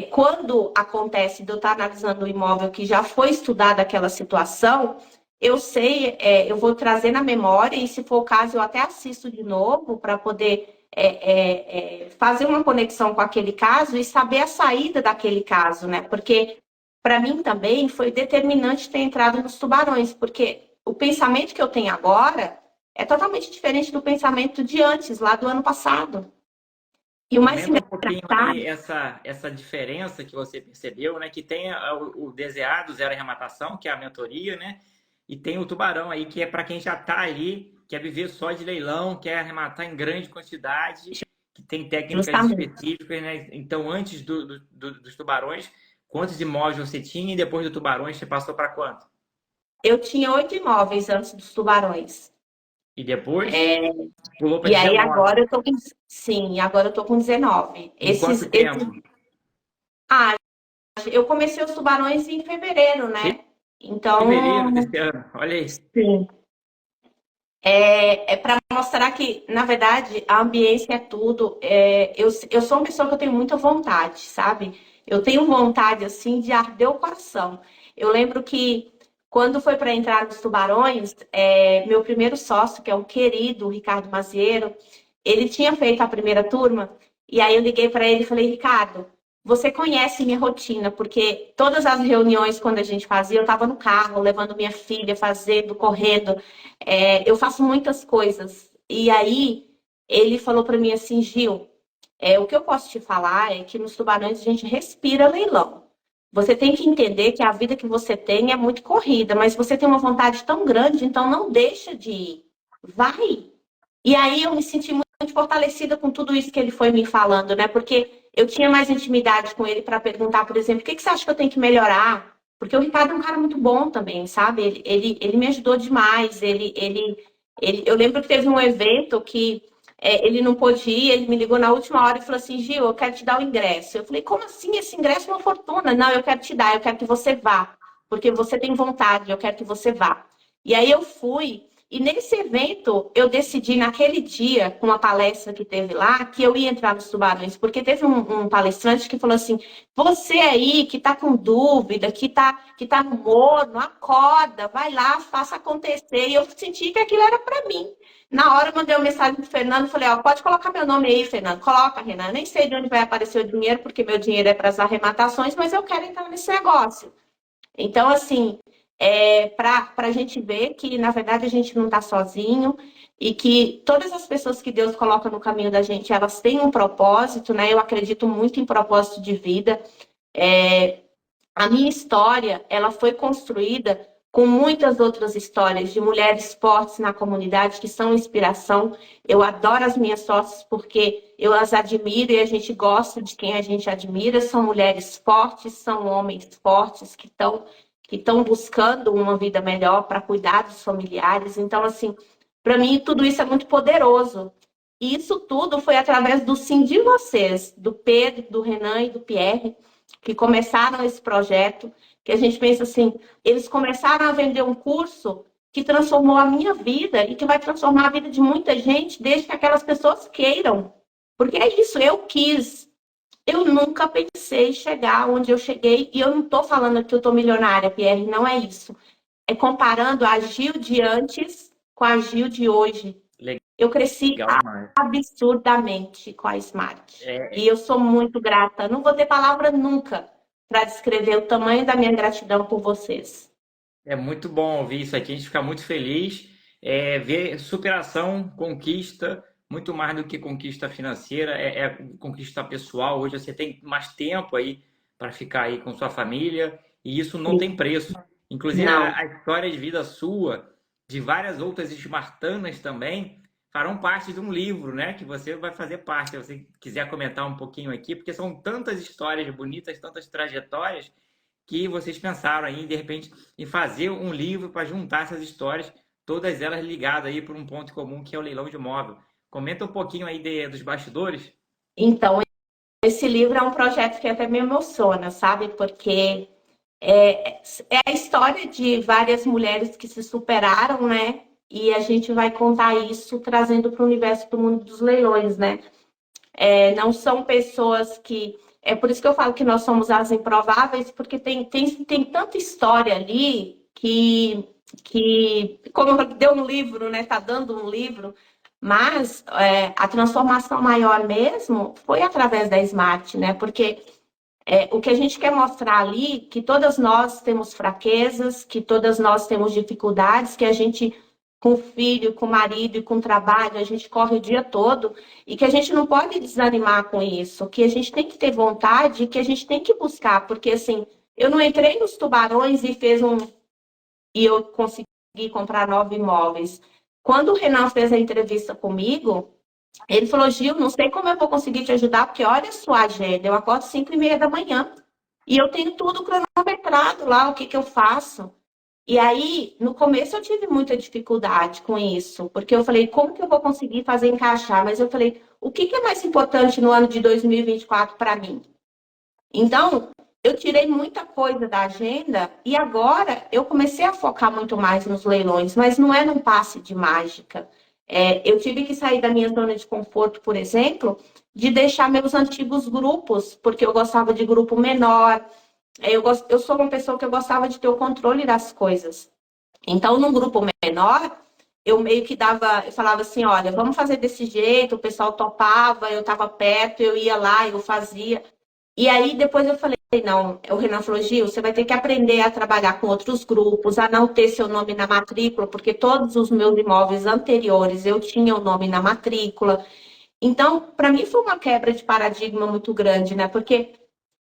quando acontece de eu estar analisando o imóvel que já foi estudada aquela situação, eu sei, eu vou trazer na memória, e se for o caso, eu até assisto de novo para poder fazer uma conexão com aquele caso e saber a saída daquele caso, né? Porque para mim também foi determinante ter entrado nos tubarões, porque o pensamento que eu tenho agora é totalmente diferente do pensamento de antes, lá do ano passado. E o mais Comenta um pouquinho engraçado. aí essa diferença que você percebeu, né? Que tem o DZA, do Zero Arrematação, que é a mentoria, né? E tem o Tubarão aí, que é para quem já está ali, quer viver só de leilão, quer arrematar em grande quantidade, que tem técnicas Justamente. específicas, né? Então, antes dos Tubarões, quantos imóveis você tinha, e depois do Tubarões você passou para quanto? Eu tinha 8 imóveis antes dos tubarões. E depois pulou para E aí 19. agora eu tô com. Sim, agora eu tô com 19. Em quanto tempo? Ah, eu comecei os tubarões em fevereiro, né? Fevereiro Então, desse ano. Olha aí. sim. É para mostrar que, na verdade, a ambiência é tudo. Eu sou uma pessoa que eu tenho muita vontade, sabe? Eu tenho vontade, assim, de arder o coração. Eu lembro que, quando foi para entrar nos tubarões, meu primeiro sócio, que é o querido Ricardo Maziero, ele tinha feito a primeira turma, e aí eu liguei para ele e falei: Ricardo, você conhece minha rotina, porque todas as reuniões, quando a gente fazia, eu estava no carro, levando minha filha, fazendo, correndo. Eu faço muitas coisas. E aí, ele falou para mim assim, Gil, o que eu posso te falar é que nos Tubarões a gente respira leilão. Você tem que entender que a vida que você tem é muito corrida, mas você tem uma vontade tão grande, então não deixa de ir. Vai. E aí eu me senti muito fortalecida com tudo isso que ele foi me falando, né? Porque eu tinha mais intimidade com ele para perguntar, por exemplo, o que você acha que eu tenho que melhorar? Porque o Ricardo é um cara muito bom também, sabe? Ele me ajudou demais. Eu lembro que teve um evento que ele não pôde ir, ele me ligou na última hora e falou assim, Gil, eu quero te dar o ingresso. Eu falei, como assim? Esse ingresso é uma fortuna. Não, eu quero te dar, eu quero que você vá. Porque você tem vontade, eu quero que você vá. E aí eu fui, e nesse evento eu decidi naquele dia, com uma palestra que teve lá, que eu ia entrar nos Tubarões, porque teve um palestrante que falou assim, você aí que está com dúvida, que tá no morno, acorda, vai lá, faça acontecer. E eu senti que aquilo era para mim. Na hora eu mandei uma mensagem pro Fernando, falei, ó, pode colocar meu nome aí, Fernando. Coloca, Renan. Eu nem sei de onde vai aparecer o dinheiro, porque meu dinheiro é para as arrematações, mas eu quero entrar nesse negócio. Então, assim, para a gente ver que, na verdade, a gente não está sozinho e que todas as pessoas que Deus coloca no caminho da gente, elas têm um propósito, né? Eu acredito muito em propósito de vida. É, a minha história, ela foi construída com muitas outras histórias de mulheres fortes na comunidade que são inspiração. Eu adoro as minhas sócias porque eu as admiro e a gente gosta de quem a gente admira. São mulheres fortes, são homens fortes que estão buscando uma vida melhor para cuidar dos familiares. Então, assim, para mim tudo isso é muito poderoso. E isso tudo foi através do sim de vocês, do Pedro, do Renan e do Pierre, que começaram esse projeto, que a gente pensa assim, eles começaram a vender um curso que transformou a minha vida e que vai transformar a vida de muita gente, desde que aquelas pessoas queiram. Porque é isso, eu quis. Eu nunca pensei chegar onde eu cheguei, e eu não estou falando que eu estou milionária, Pierre, não é isso. É comparando a Gil de antes com a Gil de hoje. Eu cresci Legal demais. absurdamente com a Smart. É, E eu sou muito grata. Não vou ter palavra nunca para descrever o tamanho da minha gratidão por vocês. é muito bom ouvir isso aqui, a gente fica muito feliz. Ver superação, conquista, muito mais do que conquista financeira, é conquista pessoal. Hoje você tem mais tempo aí para ficar aí com sua família e isso não tem preço. Inclusive Não. a história de vida sua, de várias outras espartanas também, farão parte de um livro, né? Que você vai fazer parte. Se você quiser comentar um pouquinho aqui, porque são tantas histórias bonitas, tantas trajetórias que vocês pensaram aí, de repente, em fazer um livro para juntar essas histórias, todas elas ligadas aí por um ponto comum que é o leilão de imóvel. Comenta um pouquinho aí dos bastidores. Então, esse livro é um projeto que até me emociona, sabe? Porque é a história de várias mulheres que se superaram, né? E a gente vai contar isso trazendo para o universo do mundo dos leilões, né? Não são pessoas que. É por isso que eu falo que nós somos as improváveis, porque tem tanta história ali que como deu um livro, né? Tá dando um livro, mas a transformação maior mesmo foi através da Smart, né? Porque o que a gente quer mostrar ali, que todas nós temos fraquezas, que todas nós temos dificuldades, que a gente, com o filho, com o marido e com o trabalho, a gente corre o dia todo, e que a gente não pode desanimar com isso, que a gente tem que ter vontade, que a gente tem que buscar, porque assim, eu não entrei nos Tubarões e eu consegui comprar 9 imóveis. Quando o Renan fez a entrevista comigo, ele falou, Gil, não sei como eu vou conseguir te ajudar, porque olha a sua agenda, eu acordo 5h30 da manhã e eu tenho tudo cronometrado lá, o que eu faço. E aí, no começo eu tive muita dificuldade com isso, porque eu falei, como que eu vou conseguir fazer encaixar? Mas eu falei, o que é mais importante no ano de 2024 para mim? Então, eu tirei muita coisa da agenda e agora eu comecei a focar muito mais nos leilões, mas não é num passe de mágica. Eu tive que sair da minha zona de conforto, por exemplo, de deixar meus antigos grupos, porque eu gostava de grupo menor. Eu sou uma pessoa que eu gostava de ter o controle das coisas. Então, num grupo menor, eu meio que eu falava assim, olha, vamos fazer desse jeito, o pessoal topava, eu estava perto, eu ia lá, eu fazia. E aí depois eu falei, não. O Renan falou, Gil, você vai ter que aprender a trabalhar com outros grupos, a não ter seu nome na matrícula, porque todos os meus imóveis anteriores eu tinha o nome na matrícula. Então, para mim foi uma quebra de paradigma muito grande, né? Porque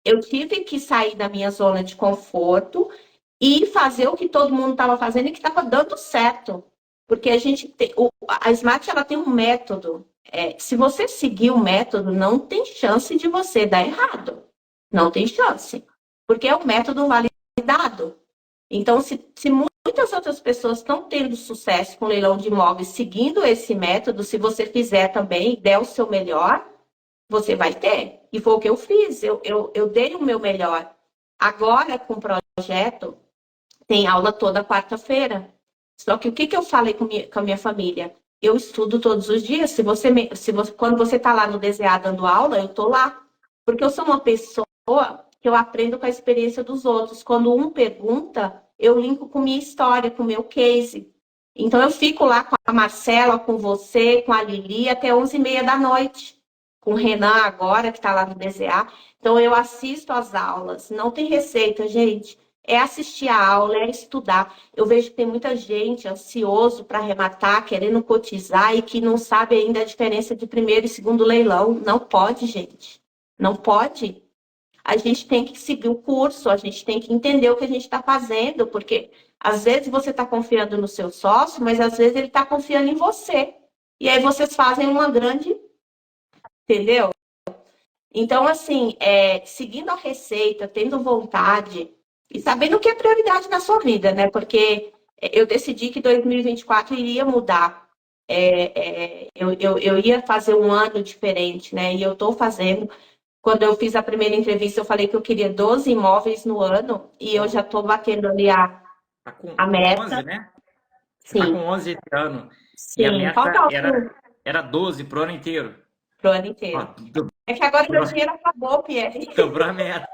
eu tive que sair da minha zona de conforto e fazer o que todo mundo estava fazendo e que estava dando certo. Porque a Smart ela tem um método. Se você seguir o método, não tem chance de você dar errado. Não tem chance. Porque é um método validado. Então, se muitas outras pessoas estão tendo sucesso com leilão de imóveis seguindo esse método, se você fizer também e der o seu melhor, você vai ter. E foi o que eu fiz. Eu dei o meu melhor. Agora, com o projeto, tem aula toda quarta-feira. Só que o que eu falei com a minha família? Eu estudo todos os dias. Quando você está lá no DZA dando aula, eu estou lá. Porque eu sou uma pessoa que eu aprendo com a experiência dos outros. Quando um pergunta, eu linko com minha história, com o meu case. Então, eu fico lá com a Marcela, com você, com a Lili, até 11h30 da noite. Com o Renan agora, que está lá no DZA. Então, eu assisto às aulas. Não tem receita, gente. É assistir a aula, é estudar. Eu vejo que tem muita gente ansioso para arrematar, querendo cotizar e que não sabe ainda a diferença de primeiro e segundo leilão. Não pode, gente. Não pode. A gente tem que seguir o curso, a gente tem que entender o que a gente está fazendo, porque às vezes você está confiando no seu sócio, mas às vezes ele está confiando em você. E aí vocês fazem uma grande... Entendeu? Então, assim, seguindo a receita, tendo vontade e sabendo o que é prioridade na sua vida, né? Porque eu decidi que 2024 iria mudar. Eu ia fazer um ano diferente, né? E eu estou fazendo. Quando eu fiz a primeira entrevista, eu falei que eu queria 12 imóveis no ano e eu já estou batendo ali Tá com a 11, meta. né? Você tá com Sim, 11 esse ano. E a sim. meta Falta era 12 pro ano inteiro. pro ano Ó, inteiro. É que agora meu dinheiro acabou, Pierre. dobrou a meta.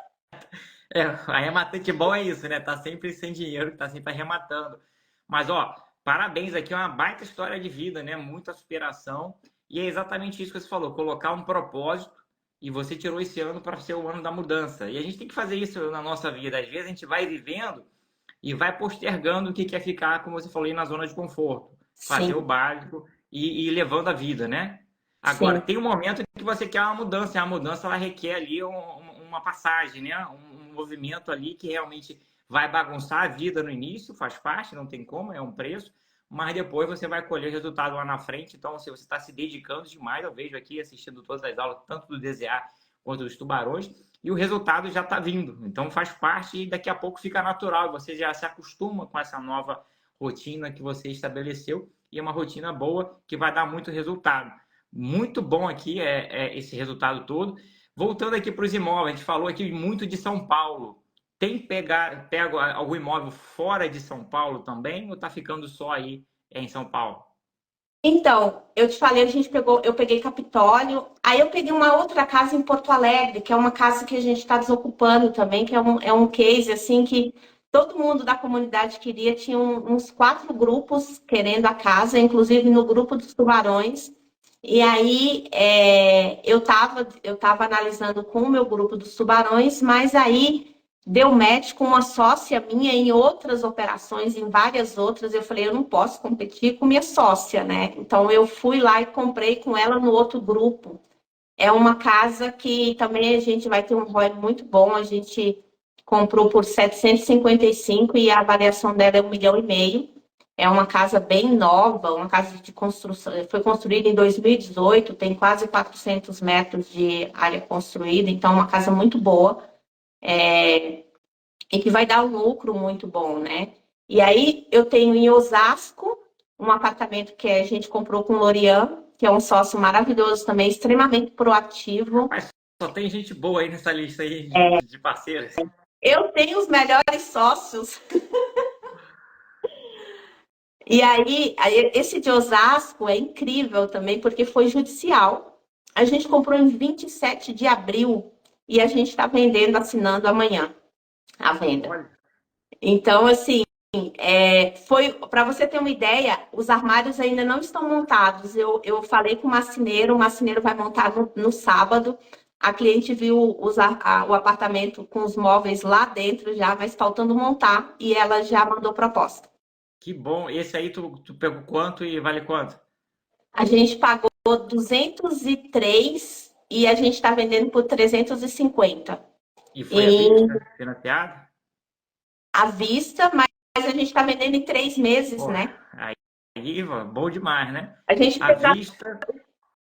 Arrematante bom é isso, né? Tá sempre sem dinheiro, tá sempre arrematando. Mas, ó, parabéns aqui, é uma baita história de vida, né? Muita superação. E é exatamente isso que você falou, colocar um propósito. E você tirou esse ano para ser o ano da mudança. E a gente tem que fazer isso na nossa vida. Às vezes a gente vai vivendo e vai postergando o que quer ficar, como você falou aí, na zona de conforto. Fazer o Sim, básico e ir levando a vida, né? Agora, sim, tem um momento em que você quer uma mudança, e a mudança ela requer ali uma passagem, né? Um movimento ali que realmente vai bagunçar a vida no início, faz parte, não tem como, é um preço, mas depois você vai colher resultado lá na frente. Então, se você está se dedicando demais, eu vejo aqui assistindo todas as aulas, tanto do DZA quanto dos tubarões, e o resultado já está vindo. Então, faz parte e daqui a pouco fica natural, você já se acostuma com essa nova rotina que você estabeleceu e é uma rotina boa que vai dar muito resultado. Muito bom aqui esse resultado todo. Voltando aqui para os imóveis, a gente falou aqui muito de São Paulo. Tem pego algum imóvel fora de São Paulo também ou está ficando só aí em São Paulo? Então, eu te falei, eu peguei Capitólio, aí eu peguei uma outra casa em Porto Alegre, que é uma casa que a gente está desocupando também, que é um case assim que todo mundo da comunidade queria, tinha uns 4 grupos querendo a casa, inclusive no grupo dos tubarões. E aí eu tava analisando com o meu grupo dos tubarões, mas aí deu match com uma sócia minha em outras operações, em várias outras. Eu falei, eu não posso competir com minha sócia, né? Então eu fui lá e comprei com ela no outro grupo. É uma casa que também a gente vai ter um ROI muito bom. A gente comprou por 755 e a avaliação dela é 1,5 milhão. É uma casa bem nova, uma casa de construção. Foi construída em 2018, tem quase 400 metros de área construída, então é uma casa muito boa. E que vai dar um lucro muito bom, né? E aí eu tenho em Osasco um apartamento que a gente comprou com o Lorian, que é um sócio maravilhoso também, extremamente proativo. Rapaz, só tem gente boa aí nessa lista aí de parceiros. Eu tenho os melhores sócios. E aí, esse de Osasco é incrível também, porque foi judicial. A gente comprou em 27 de abril e a gente está vendendo, assinando amanhã a venda. Olha, Então, assim, foi para você ter uma ideia, os armários ainda não estão montados. Eu falei com o marceneiro vai montar no sábado. A cliente viu o apartamento com os móveis lá dentro já, mas faltando montar, e ela já mandou proposta. Que bom. Esse aí tu pegou quanto e vale quanto? A gente pagou 203 e a gente está vendendo por 350 E foi à em vista, financiado? à vista, mas a gente está vendendo em 3 meses, Pô, né? aí, bom demais, né? A gente À fez vista,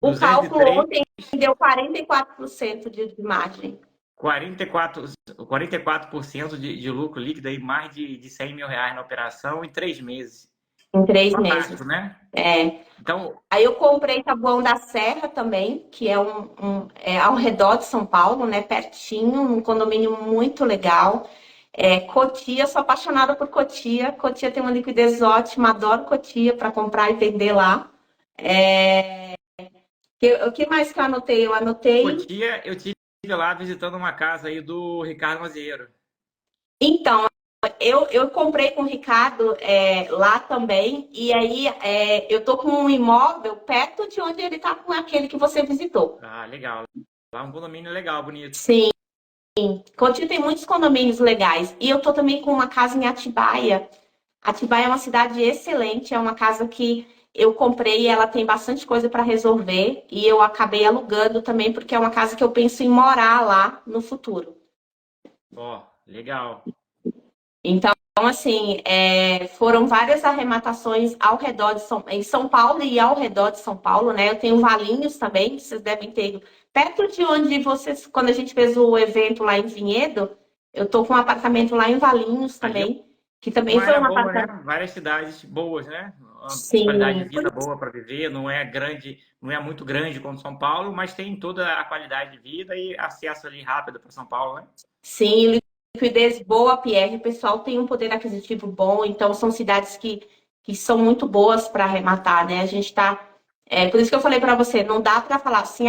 o cálculo 203, ontem, deu 44% de margem 44, 44% de lucro líquido aí, mais de 100 mil reais na operação em 3 meses. em 3 meses. Fantástico, né? É. Então, Aí eu comprei Taboão da Serra também, que é ao redor de São Paulo, né? Pertinho, um condomínio muito legal. Cotia, sou apaixonada por Cotia. Cotia tem uma liquidez ótima, adoro Cotia para comprar e vender lá. O que mais que eu anotei? Eu anotei. Cotia, eu tive lá visitando uma casa aí do Ricardo Mazieiro. Então, eu comprei com o Ricardo lá também, e aí eu tô com um imóvel perto de onde ele tá com aquele que você visitou. Ah, legal. Lá é um condomínio legal, bonito. Sim. Cotia tem muitos condomínios legais. E eu tô também com uma casa em Atibaia. Atibaia é uma cidade excelente, é uma casa que eu comprei e ela tem bastante coisa para resolver. E eu acabei alugando também, porque é uma casa que eu penso em morar lá no futuro. Ó, legal. Então, assim, foram várias arrematações ao redor em São Paulo e ao redor de São Paulo, né? Eu tenho Valinhos também, que vocês devem ter. Perto de onde vocês, quando a gente fez o evento lá em Vinhedo, eu tô com um apartamento lá em Valinhos Ali é também, que também uma foi área um boa, né? apartamento. Várias cidades boas, né? Uma qualidade de Sim, vida boa para viver, não é grande, não é muito grande como São Paulo, mas tem toda a qualidade de vida e acesso ali rápido para São Paulo, né? sim, liquidez boa, Pierre. O pessoal tem um poder aquisitivo bom, então são cidades que são muito boas para arrematar, né? A gente está. Por isso que eu falei para você, não dá para falar assim,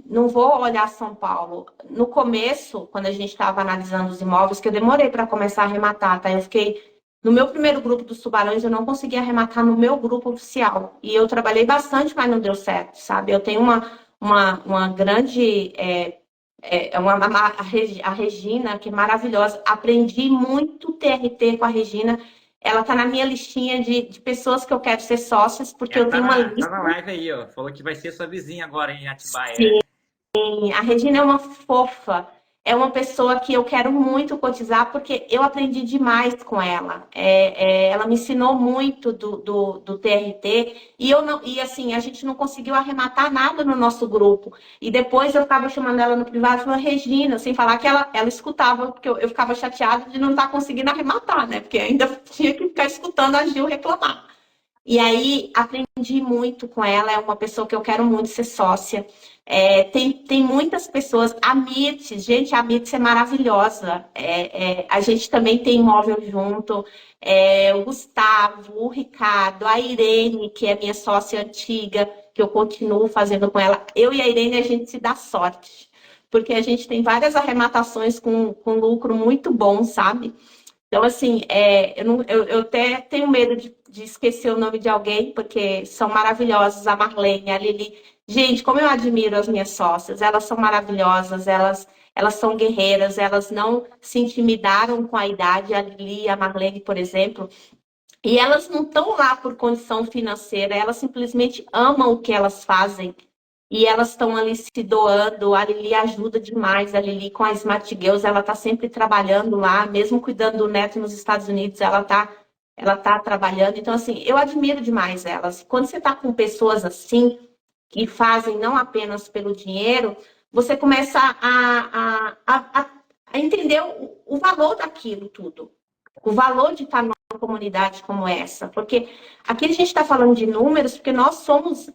não vou olhar São Paulo. No começo, quando a gente estava analisando os imóveis, que eu demorei para começar a arrematar, tá? Eu fiquei. No meu primeiro grupo dos tubarões, eu não consegui arrematar no meu grupo oficial. E eu trabalhei bastante, mas não deu certo, sabe? Eu tenho uma grande a Regina, que é maravilhosa. Aprendi muito TRT com a Regina. Ela está na minha listinha de pessoas que eu quero ser sócias, porque Ela eu tenho uma tá lista. na live aí, ó. Falou que vai ser sua vizinha agora em Atibaia, Sim, né? a Regina é uma fofa. É uma pessoa que eu quero muito cotizar, porque eu aprendi demais com ela. Ela me ensinou muito do TRT, e eu não, e assim, a gente não conseguiu arrematar nada no nosso grupo. E depois eu ficava chamando ela no privado e falando, Regina, sem falar que ela escutava, porque eu ficava chateada de não estar conseguindo arrematar, né? Porque ainda tinha que ficar escutando a Gil reclamar. E aí aprendi muito com ela, é uma pessoa que eu quero muito ser sócia. Tem muitas pessoas, a Mirtz, gente, a Mirtz é maravilhosa. A gente também tem imóvel junto. O Gustavo, o Ricardo, a Irene, que é minha sócia antiga, que eu continuo fazendo com ela. Eu e a Irene, a gente se dá sorte, porque a gente tem várias arrematações com lucro muito bom, sabe? Então, assim, eu até tenho medo de esquecer o nome de alguém, porque são maravilhosos, a Marlene, a Lili. Gente, como eu admiro as minhas sócias, elas são maravilhosas, elas são guerreiras, elas não se intimidaram com a idade, a Lili e a Marlene, por exemplo, e elas não estão lá por condição financeira, elas simplesmente amam o que elas fazem. E elas estão ali se doando, a Lili ajuda demais, a Lili com a Smart Girls, ela está sempre trabalhando lá, mesmo cuidando do neto nos Estados Unidos, ela tá trabalhando. Então, assim, eu admiro demais elas. Quando você está com pessoas assim, que fazem não apenas pelo dinheiro, você começa a entender o valor daquilo tudo. O valor de estar numa comunidade como essa. Porque aqui a gente está falando de números, porque nós somos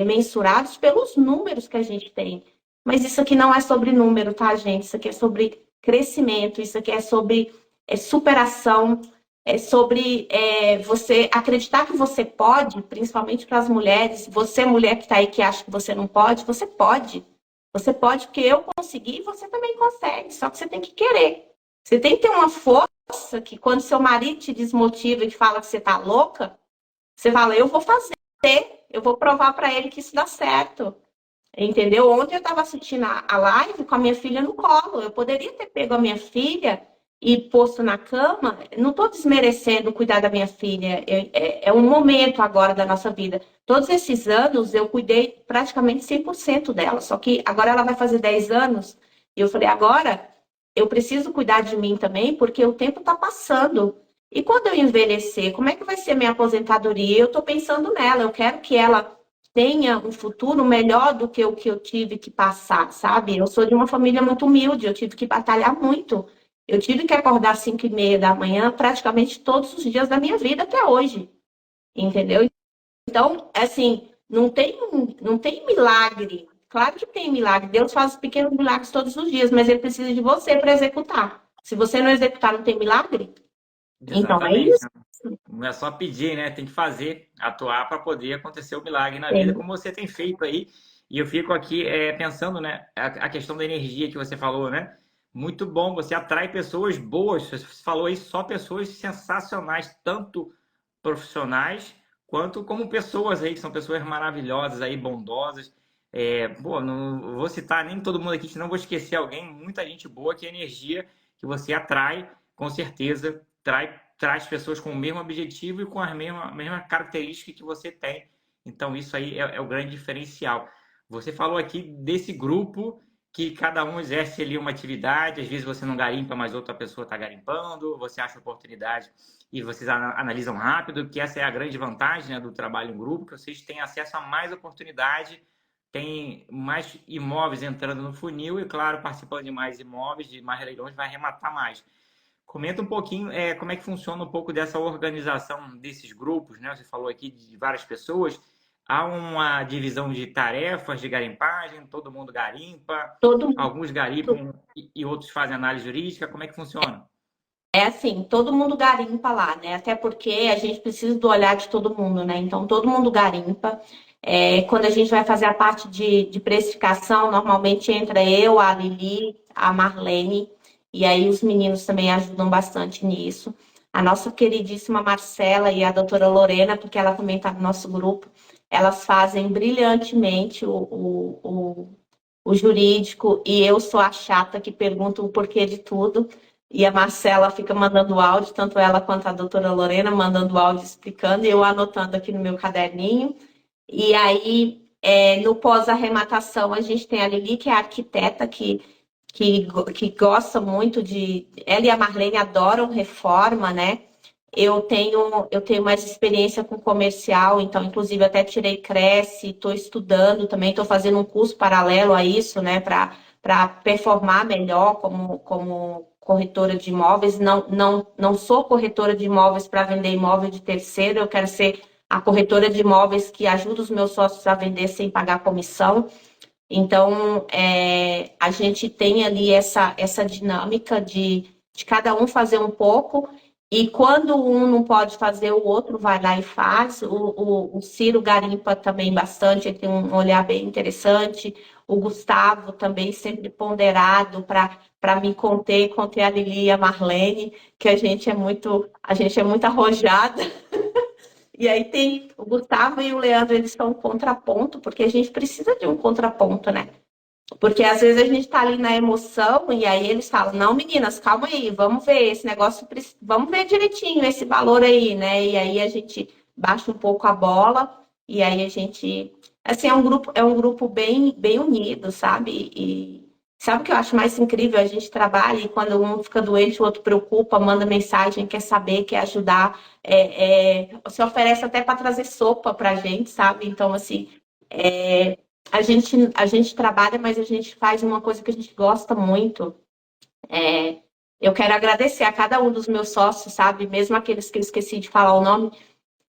mensurados pelos números que a gente tem. Mas isso aqui não é sobre número, tá, gente? Isso aqui é sobre crescimento, isso aqui é sobre superação, é sobre você acreditar que você pode, principalmente para as mulheres. Você, mulher que está aí que acha que você não pode, você pode. Você pode, porque eu consegui e você também consegue. Só que você tem que querer. Você tem que ter uma força que quando seu marido te desmotiva e te fala que você tá louca, você fala, eu vou fazer, eu vou provar para ele que isso dá certo. Entendeu? Ontem eu estava assistindo a live com a minha filha no colo. Eu poderia ter pego a minha filha e posto na cama. Não estou desmerecendo cuidar da minha filha. É um momento agora da nossa vida. Todos esses anos eu cuidei praticamente 100% dela. Só que agora ela vai fazer 10 anos. E eu falei, agora eu preciso cuidar de mim também, porque o tempo está passando. E quando eu envelhecer, como é que vai ser minha aposentadoria? Eu estou pensando nela. Eu quero que ela tenha um futuro melhor do que o que eu tive que passar, sabe? Eu sou de uma família muito humilde, eu tive que batalhar muito. Eu tive que acordar às 5:30 da manhã praticamente todos os dias da minha vida até hoje, entendeu? Então, assim, não tem milagre. Claro que tem milagre. Deus faz pequenos milagres todos os dias, mas ele precisa de você para executar. Se você não executar, não tem milagre? Então, é Exatamente. isso. Não é só pedir, né? Tem que fazer, atuar para poder acontecer o milagre na vida, como você tem feito aí. E eu fico aqui pensando, né? A questão da energia que você falou, né? Muito bom, você atrai pessoas boas. Você falou aí só pessoas sensacionais, tanto profissionais quanto como pessoas aí, que são pessoas maravilhosas aí, bondosas. Pô, não vou citar nem todo mundo aqui, senão vou esquecer alguém. Muita gente boa, que a energia que você atrai, com certeza, traz pessoas com o mesmo objetivo e com a mesma característica que você tem. Então, isso aí é o grande diferencial. Você falou aqui desse grupo que cada um exerce ali uma atividade, às vezes você não garimpa, mas outra pessoa está garimpando, você acha oportunidade e vocês analisam rápido, que essa é a grande vantagem, né, do trabalho em grupo, que vocês têm acesso a mais oportunidade, tem mais imóveis entrando no funil e, claro, participando de mais imóveis, de mais leilões, vai arrematar mais. Comenta um pouquinho como é que funciona um pouco dessa organização desses grupos, né? Você falou aqui de várias pessoas. Há uma divisão de tarefas de garimpagem, todo mundo garimpa, Todo alguns garimpam e outros fazem análise jurídica. Como é que funciona? É assim, todo mundo garimpa lá, né? Até porque a gente precisa do olhar de todo mundo, né? Então, todo mundo garimpa. Quando a gente vai fazer a parte de precificação, normalmente entra eu, a Lili, a Marlene, e aí os meninos também ajudam bastante nisso. A nossa queridíssima Marcela e a doutora Lorena, porque ela também está no nosso grupo, elas fazem brilhantemente o jurídico, e eu sou a chata que pergunta o porquê de tudo. E a Marcela fica mandando áudio, tanto ela quanto a doutora Lorena mandando áudio explicando, e eu anotando aqui no meu caderninho. E aí, no pós-arrematação, a gente tem a Lili, que é a arquiteta, que gosta muito de. Ela e a Marlene adoram reforma, né? Eu tenho mais experiência com comercial, então, inclusive, até tirei Cresce, estou estudando também, estou fazendo um curso paralelo a isso, né, para performar melhor como corretora de imóveis. Não sou corretora de imóveis para vender imóvel de terceiro, eu quero ser a corretora de imóveis que ajuda os meus sócios a vender sem pagar comissão. Então, a gente tem ali essa dinâmica de cada um fazer um pouco, e quando um não pode fazer, o outro vai lá e faz. O Ciro garimpa também bastante, ele tem um olhar bem interessante. O Gustavo também sempre ponderado para me conter a Lili e a Marlene, que a gente é muito arrojada. E aí tem o Gustavo e o Leandro, eles são um contraponto, porque a gente precisa de um contraponto, né? Porque às vezes a gente tá ali na emoção e aí eles falam, não, meninas, calma aí, vamos ver esse negócio, vamos ver direitinho esse valor aí, né? E aí a gente baixa um pouco a bola e aí a gente, assim, é um grupo bem, bem unido, sabe? E sabe o que eu acho mais incrível? A gente trabalha e quando um fica doente, o outro preocupa, manda mensagem, quer saber, quer ajudar, se oferece até para trazer sopa pra gente, sabe? Então, assim, a gente trabalha, mas a gente faz uma coisa que a gente gosta muito. É, eu quero agradecer a cada um dos meus sócios, sabe? Mesmo aqueles que eu esqueci de falar o nome,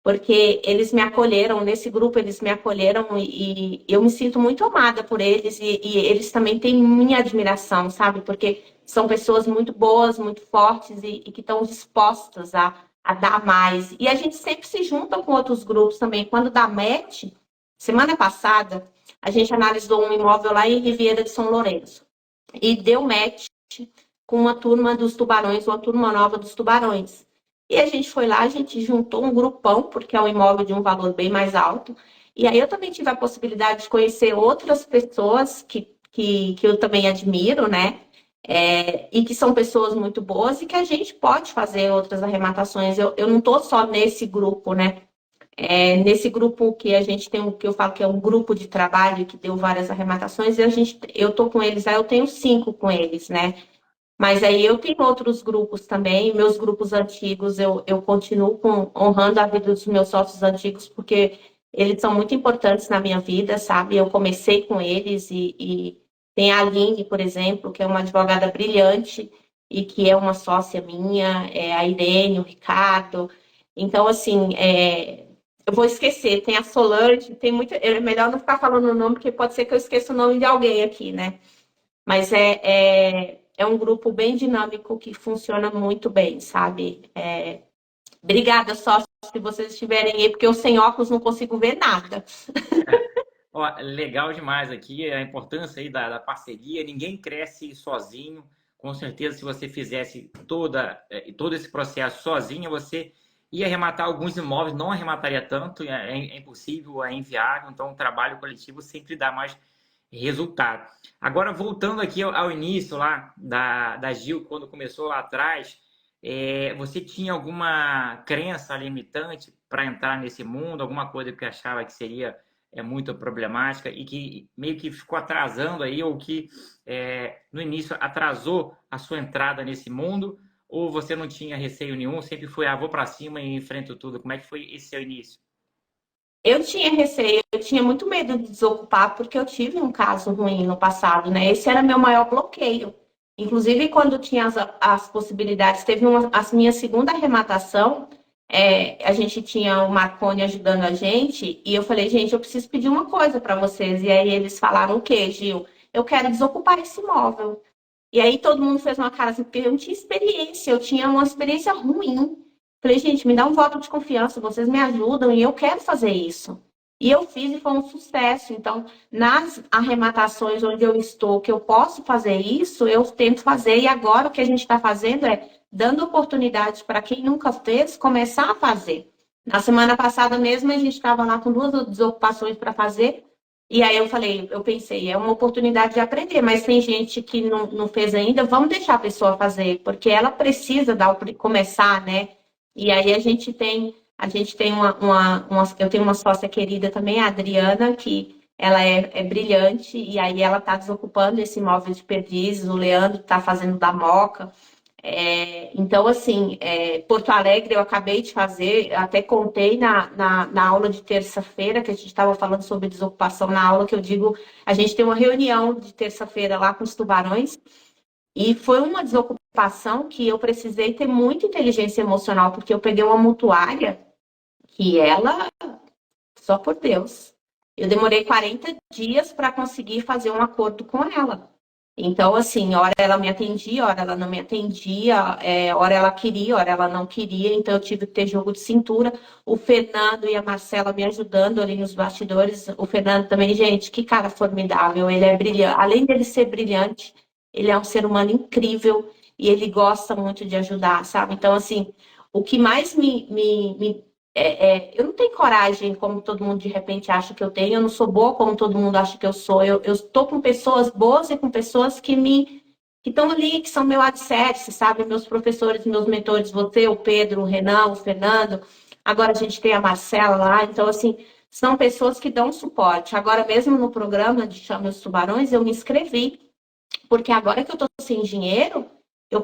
porque eles me acolheram, nesse grupo eles me acolheram e eu me sinto muito amada por eles e eles também têm minha admiração, sabe? Porque são pessoas muito boas, muito fortes e que estão dispostas a dar mais. E a gente sempre se junta com outros grupos também. Quando dá match, semana passada, a gente analisou um imóvel lá em Riviera de São Lourenço e deu match com uma turma dos Tubarões, uma turma nova dos Tubarões. E a gente foi lá, a gente juntou um grupão, porque é um imóvel de um valor bem mais alto, E aí eu também tive a possibilidade de conhecer outras pessoas que eu também admiro, né? E que são pessoas muito boas e que a gente pode fazer outras arrematações. Eu não estou só nesse grupo, né? Nesse grupo que a gente tem, o que eu falo que é um grupo de trabalho que deu várias arrematações, eu estou com eles, aí eu tenho 5 com eles, né? Mas aí eu tenho outros grupos também, meus grupos antigos, eu continuo honrando a vida dos meus sócios antigos, porque eles são muito importantes na minha vida, sabe? Eu comecei com eles e tem a Aline, por exemplo, que é uma advogada brilhante e que é uma sócia minha, a Irene, o Ricardo. Então, assim, eu vou esquecer, tem a Solange, tem muito. É melhor não ficar falando o nome, porque pode ser que eu esqueça o nome de alguém aqui, né? Mas é um grupo bem dinâmico que funciona muito bem, sabe? Obrigada, só se vocês estiverem aí, porque eu sem óculos não consigo ver nada. Ó, legal demais aqui a importância aí da parceria. Ninguém cresce sozinho. Com certeza, se você fizesse todo esse processo sozinho, você ia arrematar alguns imóveis, não arremataria tanto, é impossível, é inviável. Então, o trabalho coletivo sempre dá mais resultado. Agora, voltando aqui ao início lá da Gil, quando começou lá atrás, você tinha alguma crença limitante para entrar nesse mundo, alguma coisa que achava que seria muito problemática e que meio que ficou atrasando aí, ou que no início atrasou a sua entrada nesse mundo, ou você não tinha receio nenhum, sempre foi, vou para cima e enfrento tudo? Como é que foi esse seu início? Eu tinha receio, eu tinha muito medo de desocupar, porque eu tive um caso ruim no passado, né? Esse era meu maior bloqueio. Inclusive, quando tinha as possibilidades, teve a minha segunda arrematação, a gente tinha o Marconi ajudando a gente, e eu falei, gente, eu preciso pedir uma coisa para vocês. E aí eles falaram o quê, Gil? Eu quero desocupar esse imóvel. E aí todo mundo fez uma cara assim, porque eu não tinha experiência, eu tinha uma experiência ruim. Falei, gente, me dá um voto de confiança, vocês me ajudam e eu quero fazer isso. E eu fiz e foi um sucesso. Então, nas arrematações onde eu estou, que eu posso fazer isso, eu tento fazer. E agora o que a gente está fazendo é dando oportunidade para quem nunca fez começar a fazer. Na semana passada mesmo, a gente estava lá com 2 desocupações para fazer. E aí eu pensei, é uma oportunidade de aprender, mas tem gente que não fez ainda, vamos deixar a pessoa fazer, porque ela precisa começar, né? E aí a gente tem eu tenho uma sócia querida também, a Adriana, que ela é brilhante, e aí ela está desocupando esse imóvel de Perdizes, o Leandro está fazendo da Moca. Então, assim, Porto Alegre eu acabei de fazer, até contei na aula de terça-feira, que a gente estava falando sobre desocupação na aula, que eu digo, a gente tem uma reunião de terça-feira lá com os tubarões, e foi uma desocupação que eu precisei ter muita inteligência emocional, porque eu peguei uma mutuária que ela, só por Deus, eu demorei 40 dias para conseguir fazer um acordo com ela. Então, assim, hora ela me atendia, hora ela não me atendia, hora ela queria, hora ela não queria, então eu tive que ter jogo de cintura. O Fernando e a Marcela me ajudando ali nos bastidores. O Fernando também, gente, que cara formidável, ele é brilhante. Além dele ser brilhante, ele é um ser humano incrível e ele gosta muito de ajudar, sabe? Então, assim, o que mais eu não tenho coragem, como todo mundo de repente acha que eu tenho, eu não sou boa como todo mundo acha que eu sou. Eu estou com pessoas boas e com pessoas que estão ali, que são meu alicerce, sabe? Meus professores, meus mentores, você, o Pedro, o Renan, o Fernando. Agora a gente tem a Marcela lá, então, assim, são pessoas que dão suporte. Agora, mesmo no programa de Chame os Tubarões, eu me inscrevi, porque agora que eu estou sem dinheiro, eu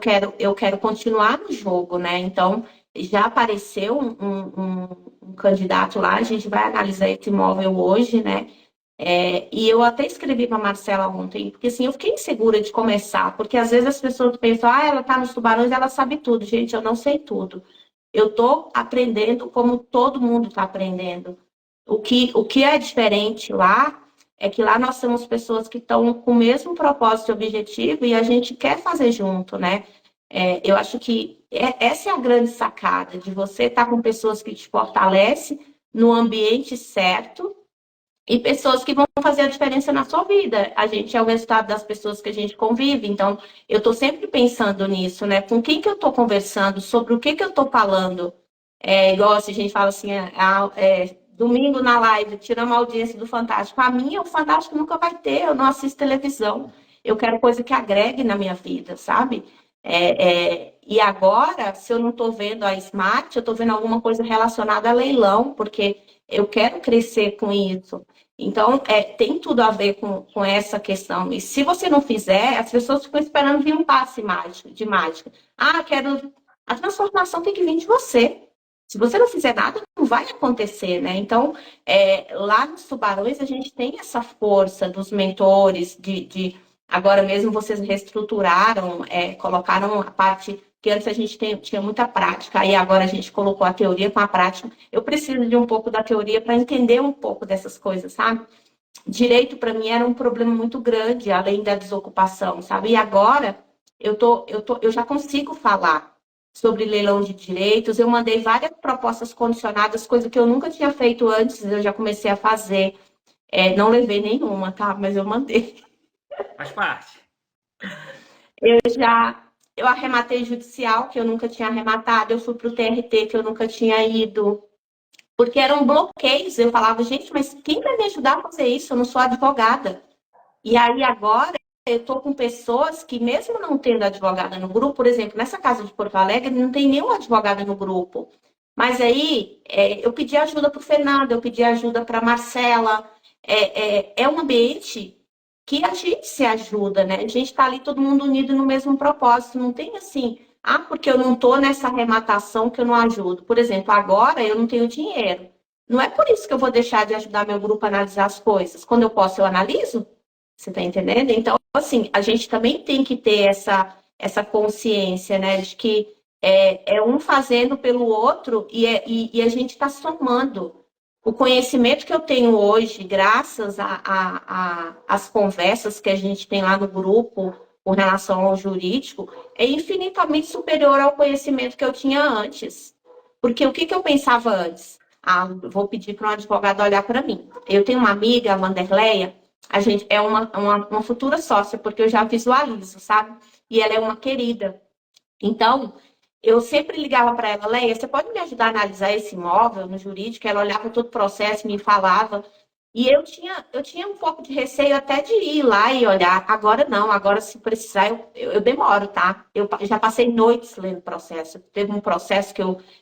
quero continuar no jogo, né? Então, já apareceu um candidato lá, a gente vai analisar esse imóvel hoje, né? E eu até escrevi para a Marcela ontem, porque assim, eu fiquei insegura de começar, porque às vezes as pessoas pensam, ela está nos tubarões, ela sabe tudo. Gente, eu não sei tudo. Eu estou aprendendo como todo mundo está aprendendo. O que é diferente lá é que lá nós temos pessoas que estão com o mesmo propósito e objetivo e a gente quer fazer junto, né? Eu acho que essa é a grande sacada de você estar com pessoas que te fortalecem no ambiente certo e pessoas que vão fazer a diferença na sua vida. A gente é o resultado das pessoas que a gente convive, então eu estou sempre pensando nisso, né? Com quem que eu estou conversando, sobre o que eu estou falando. Igual se a gente fala assim, domingo na live, tiramos a audiência do Fantástico. A minha, o Fantástico nunca vai ter, eu não assisto televisão. Eu quero coisa que agregue na minha vida, sabe? E agora, se eu não estou vendo a Smart, eu estou vendo alguma coisa relacionada a leilão, porque eu quero crescer com isso. Então, tem tudo a ver com essa questão. E se você não fizer, as pessoas ficam esperando vir um passe mágico, de mágica. Ah, quero. A transformação tem que vir de você. Se você não fizer nada, não vai acontecer, né? Então, lá nos Tubarões, a gente tem essa força dos mentores, agora mesmo vocês reestruturaram, colocaram a parte que antes a gente tinha muita prática, aí agora a gente colocou a teoria com a prática. Eu preciso de um pouco da teoria para entender um pouco dessas coisas, sabe? Direito para mim era um problema muito grande, além da desocupação, sabe? E agora eu já consigo falar sobre leilão de direitos. Eu mandei várias propostas condicionadas, coisa que eu nunca tinha feito antes, eu já comecei a fazer. Não levei nenhuma, tá? Mas eu mandei. Faz parte. Eu arrematei judicial, que eu nunca tinha arrematado, eu fui para o TRT, que eu nunca tinha ido, porque eram bloqueios. Eu falava, gente, mas quem vai me ajudar a fazer isso? Eu não sou advogada. E aí agora eu estou com pessoas que, mesmo não tendo advogada no grupo, por exemplo, nessa casa de Porto Alegre, não tem nenhuma advogada no grupo. Mas aí eu pedi ajuda para o Fernando, eu pedi ajuda para a Marcela. É um ambiente que a gente se ajuda, né? A gente está ali todo mundo unido no mesmo propósito. Não tem assim, porque eu não estou nessa arrematação que eu não ajudo. Por exemplo, agora eu não tenho dinheiro. Não é por isso que eu vou deixar de ajudar meu grupo a analisar as coisas. Quando eu posso, eu analiso. Você está entendendo? Então, assim, a gente também tem que ter essa consciência, né? De que é um fazendo pelo outro e a gente está somando. O conhecimento que eu tenho hoje, graças às conversas que a gente tem lá no grupo com relação ao jurídico, é infinitamente superior ao conhecimento que eu tinha antes. Porque o que eu pensava antes? Vou pedir para um advogado olhar para mim. Eu tenho uma amiga, a Wanderleia, a gente é uma futura sócia, porque eu já visualizo, sabe? E ela é uma querida. Então, eu sempre ligava para ela, Leia, você pode me ajudar a analisar esse imóvel no jurídico? Ela olhava todo o processo, me falava. E eu tinha um pouco de receio até de ir lá e olhar. Agora não, agora se precisar, eu demoro, tá? Eu já passei noites lendo processo. Teve um processo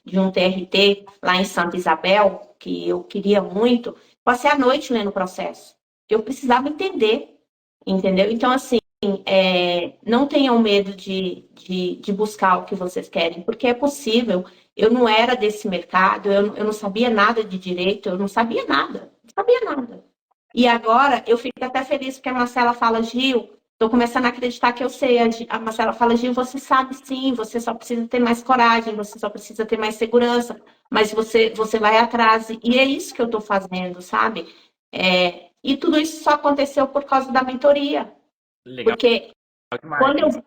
de um TRT lá em Santa Isabel, que eu queria muito. Passei a noite lendo o processo. Eu precisava entender, entendeu? Então, assim, não tenham medo de buscar o que vocês querem, porque é possível. Eu não era desse mercado, eu não sabia nada de direito, eu não sabia nada, não sabia nada. E agora eu fico até feliz porque a Marcela fala, Gil, estou começando a acreditar que eu sei. A Marcela fala, Gil, você sabe sim, você só precisa ter mais coragem, você só precisa ter mais segurança, mas você vai atrás. E é isso que eu estou fazendo, sabe? E tudo isso só aconteceu por causa da mentoria. Legal Porque demais.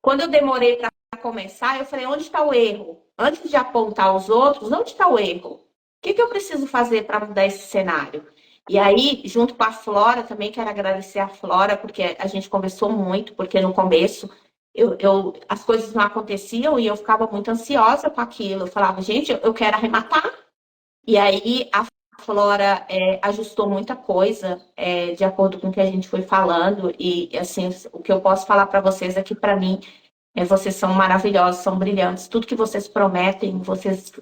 quando eu demorei para começar, eu falei, onde está o erro? Antes de apontar os outros, onde está o erro? O que eu preciso fazer para mudar esse cenário? E aí, junto com a Flora, também quero agradecer a Flora, porque a gente conversou muito, porque no começo as coisas não aconteciam e eu ficava muito ansiosa com aquilo. Eu falava, gente, eu quero arrematar. E aí a Flora ajustou muita coisa de acordo com o que a gente foi falando. E assim, o que eu posso falar para vocês é que, para mim, vocês são maravilhosos, são brilhantes. Tudo que vocês prometem, vocês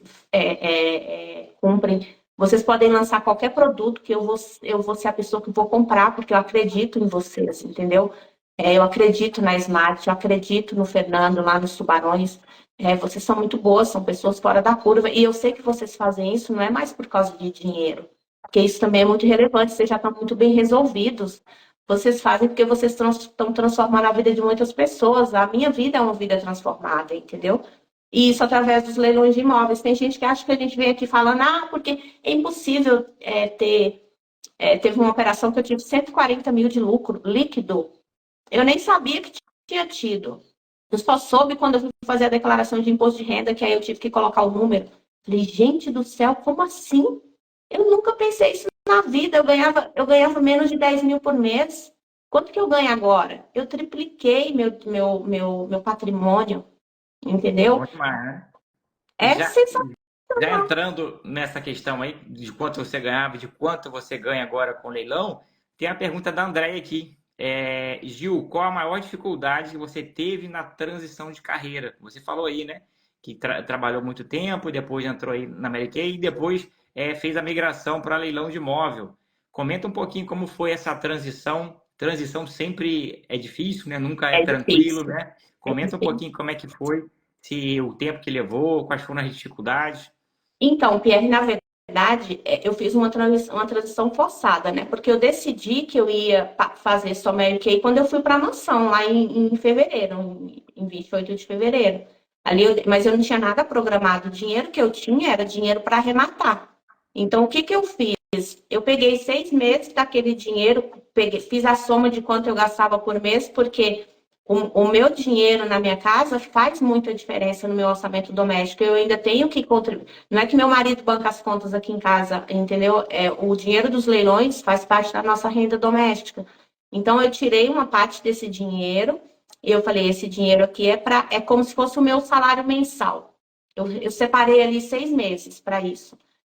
cumprem. Vocês podem lançar qualquer produto que eu vou ser a pessoa que vou comprar, porque eu acredito em vocês, entendeu? Eu acredito na Smart, eu acredito no Fernando, lá nos Tubarões. Vocês são muito boas, são pessoas fora da curva. E eu sei que vocês fazem isso não é mais por causa de dinheiro, porque isso também é muito relevante, vocês já estão muito bem resolvidos. Vocês fazem porque vocês estão transformando a vida de muitas pessoas. A minha vida é uma vida transformada, entendeu? E isso através dos leilões de imóveis. Tem gente que acha que a gente vem aqui falando, porque é impossível ter. Teve uma operação que eu tive 140 mil de lucro líquido. Eu nem sabia que tinha tido. Eu só soube quando eu fui fazer a declaração de imposto de renda, que aí eu tive que colocar o número. Falei, gente do céu, como assim? Eu nunca pensei isso na vida. Eu ganhava menos de 10 mil por mês. Quanto que eu ganho agora? Eu tripliquei meu patrimônio, Bom entendeu? demais, né? É Já, sensacional. Já entrando nessa questão aí de quanto você ganhava, de quanto você ganha agora com o leilão, tem a pergunta da Andréia aqui. Gil, qual a maior dificuldade que você teve na transição de carreira? Você falou aí, né, que trabalhou muito tempo, depois entrou aí na Mary Kay e depois fez a migração para leilão de imóvel. Comenta um pouquinho como foi essa transição. Transição sempre é difícil, né? Nunca é É tranquilo, difícil, né? é Comenta um difícil. pouquinho como é que foi, se o tempo que levou, quais foram as dificuldades. Então, Pierre, na verdade, eu fiz uma transição forçada, né? Porque eu decidi que eu ia fazer só Mary Kay quando eu fui para a mansão, lá em fevereiro, em 28 de fevereiro. Mas eu não tinha nada programado. O dinheiro que eu tinha era dinheiro para arrematar. Então, o que que eu fiz? Eu peguei 6 meses daquele dinheiro, fiz a soma de quanto eu gastava por mês, porque o meu dinheiro na minha casa faz muita diferença no meu orçamento doméstico. Eu ainda tenho que contribuir. Não é que meu marido banca as contas aqui em casa, entendeu? O dinheiro dos leilões faz parte da nossa renda doméstica. Então, eu tirei uma parte desse dinheiro e eu falei: esse dinheiro aqui é como se fosse o meu salário mensal. Eu separei ali 6 meses para isso.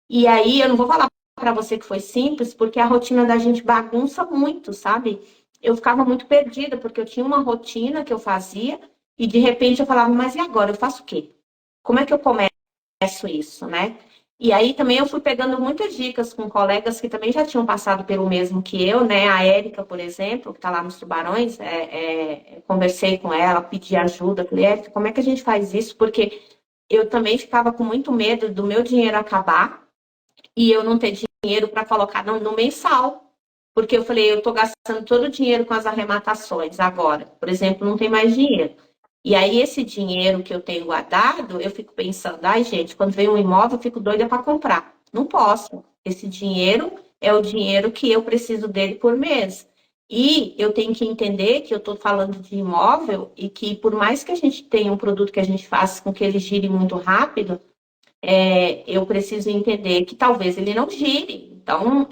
E aí, eu não vou falar para você que foi simples, porque a rotina da gente bagunça muito, sabe? Eu ficava muito perdida, porque eu tinha uma rotina que eu fazia, e de repente eu falava: mas e agora? Eu faço o quê? Como é que eu começo isso, né? E aí também eu fui pegando muitas dicas com colegas que também já tinham passado pelo mesmo que eu, né? A Érica, por exemplo, que está lá nos Tubarões, conversei com ela, pedi ajuda, falei: Érica, como é que a gente faz isso? Porque eu também ficava com muito medo do meu dinheiro acabar e eu não ter dinheiro para colocar no mensal. Porque eu falei: eu estou gastando todo o dinheiro com as arrematações agora. Por exemplo, não tem mais dinheiro. E aí, esse dinheiro que eu tenho guardado, eu fico pensando: ai, gente, quando vem um imóvel, eu fico doida para comprar. Não posso. Esse dinheiro é o dinheiro que eu preciso dele por mês. E eu tenho que entender que eu estou falando de imóvel e que, por mais que a gente tenha um produto que a gente faça com que ele gire muito rápido, eu preciso entender que talvez ele não gire. Então,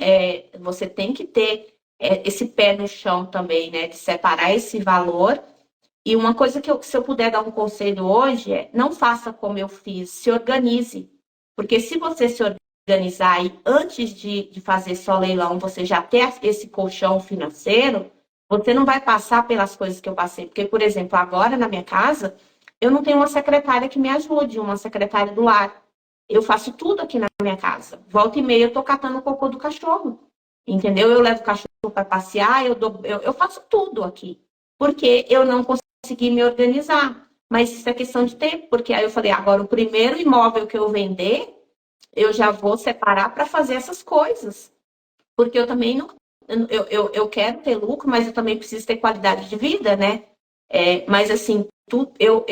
você tem que ter esse pé no chão também, né? De separar esse valor. E uma coisa se eu puder dar um conselho hoje não faça como eu fiz, se organize. Porque se você se organizar e antes de fazer só leilão, você já ter esse colchão financeiro, você não vai passar pelas coisas que eu passei. Porque, por exemplo, agora na minha casa, eu não tenho uma secretária que me ajude, uma secretária do lar. Eu faço tudo aqui na minha casa. Volta e meia eu tô catando o cocô do cachorro. Entendeu? Eu levo o cachorro para passear, eu faço tudo aqui. Porque eu não consegui me organizar. Mas isso é questão de tempo, porque aí eu falei: agora o primeiro imóvel que eu vender, eu já vou separar para fazer essas coisas. Porque eu também não. Eu quero ter lucro, mas eu também preciso ter qualidade de vida, né? Mas assim, eu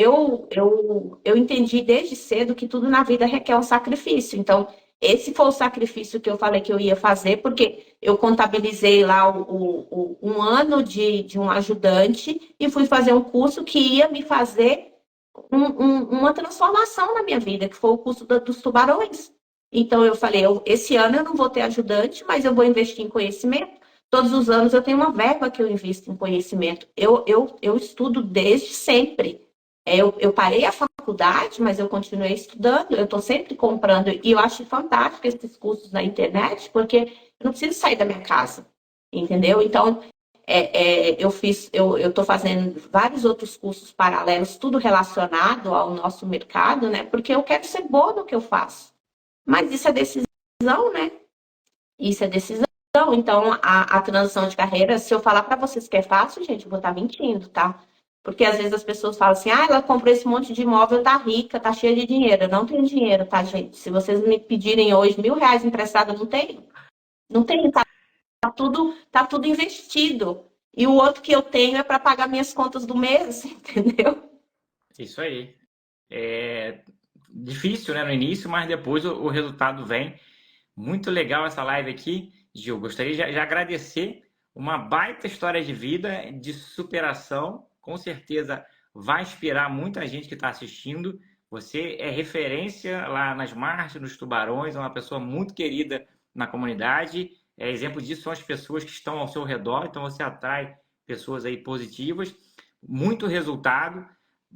entendi desde cedo que tudo na vida requer um sacrifício. Então, esse foi o sacrifício que eu falei que eu ia fazer, porque eu contabilizei lá um ano de um ajudante e fui fazer um curso que ia me fazer uma transformação na minha vida, que foi o curso dos tubarões. Então, eu falei: esse ano eu não vou ter ajudante, mas eu vou investir em conhecimento. Todos os anos eu tenho uma verba que eu invisto em conhecimento. Eu estudo desde sempre. Eu parei a faculdade, mas eu continuei estudando. Eu estou sempre comprando. E eu acho fantástico esses cursos na internet, porque eu não preciso sair da minha casa. Entendeu? Então, eu estou fazendo vários outros cursos paralelos, tudo relacionado ao nosso mercado, né? Porque eu quero ser boa no que eu faço. Mas isso é decisão, né? Isso é decisão. Então, a transição de carreira, se eu falar para vocês que é fácil, gente, eu vou estar mentindo, tá? Porque às vezes as pessoas falam assim: ah, ela comprou esse monte de imóvel, tá rica, tá cheia de dinheiro. Eu não tenho dinheiro, tá, gente? Se vocês me pedirem hoje R$ 1.000 emprestado, eu não tenho. Não tenho, tá tudo investido. E o outro que eu tenho é para pagar minhas contas do mês, entendeu? Isso aí. É difícil, né, no início, mas depois o resultado vem. Muito legal essa live aqui, Gil. Gostaria de agradecer uma baita história de vida, de superação. Com certeza vai inspirar muita gente que está assistindo. Você é referência lá nas marchas, nos tubarões, é uma pessoa muito querida na comunidade. Exemplo disso são as pessoas que estão ao seu redor, então você atrai pessoas aí positivas. Muito resultado.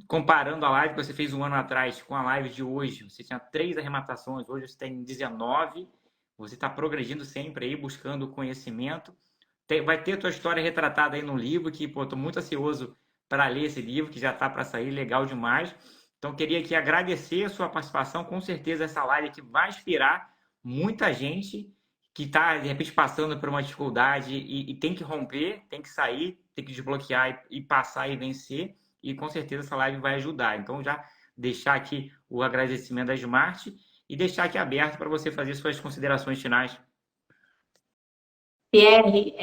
comparando a live que você fez um ano atrás com a live de hoje, você tinha 3 arrematações, hoje você tem 19, você está progredindo sempre aí, buscando conhecimento. Vai ter a tua história retratada aí no livro, que, pô, tô muito ansioso para ler esse livro, que já tá para sair, legal demais. Então, queria aqui agradecer a sua participação, com certeza essa live aqui vai inspirar muita gente que está, de repente, passando por uma dificuldade e tem que romper, tem que sair, tem que desbloquear e passar e vencer, e com certeza essa live vai ajudar. Então, já deixar aqui o agradecimento da Smart e deixar aqui aberto para você fazer suas considerações finais. Pierre,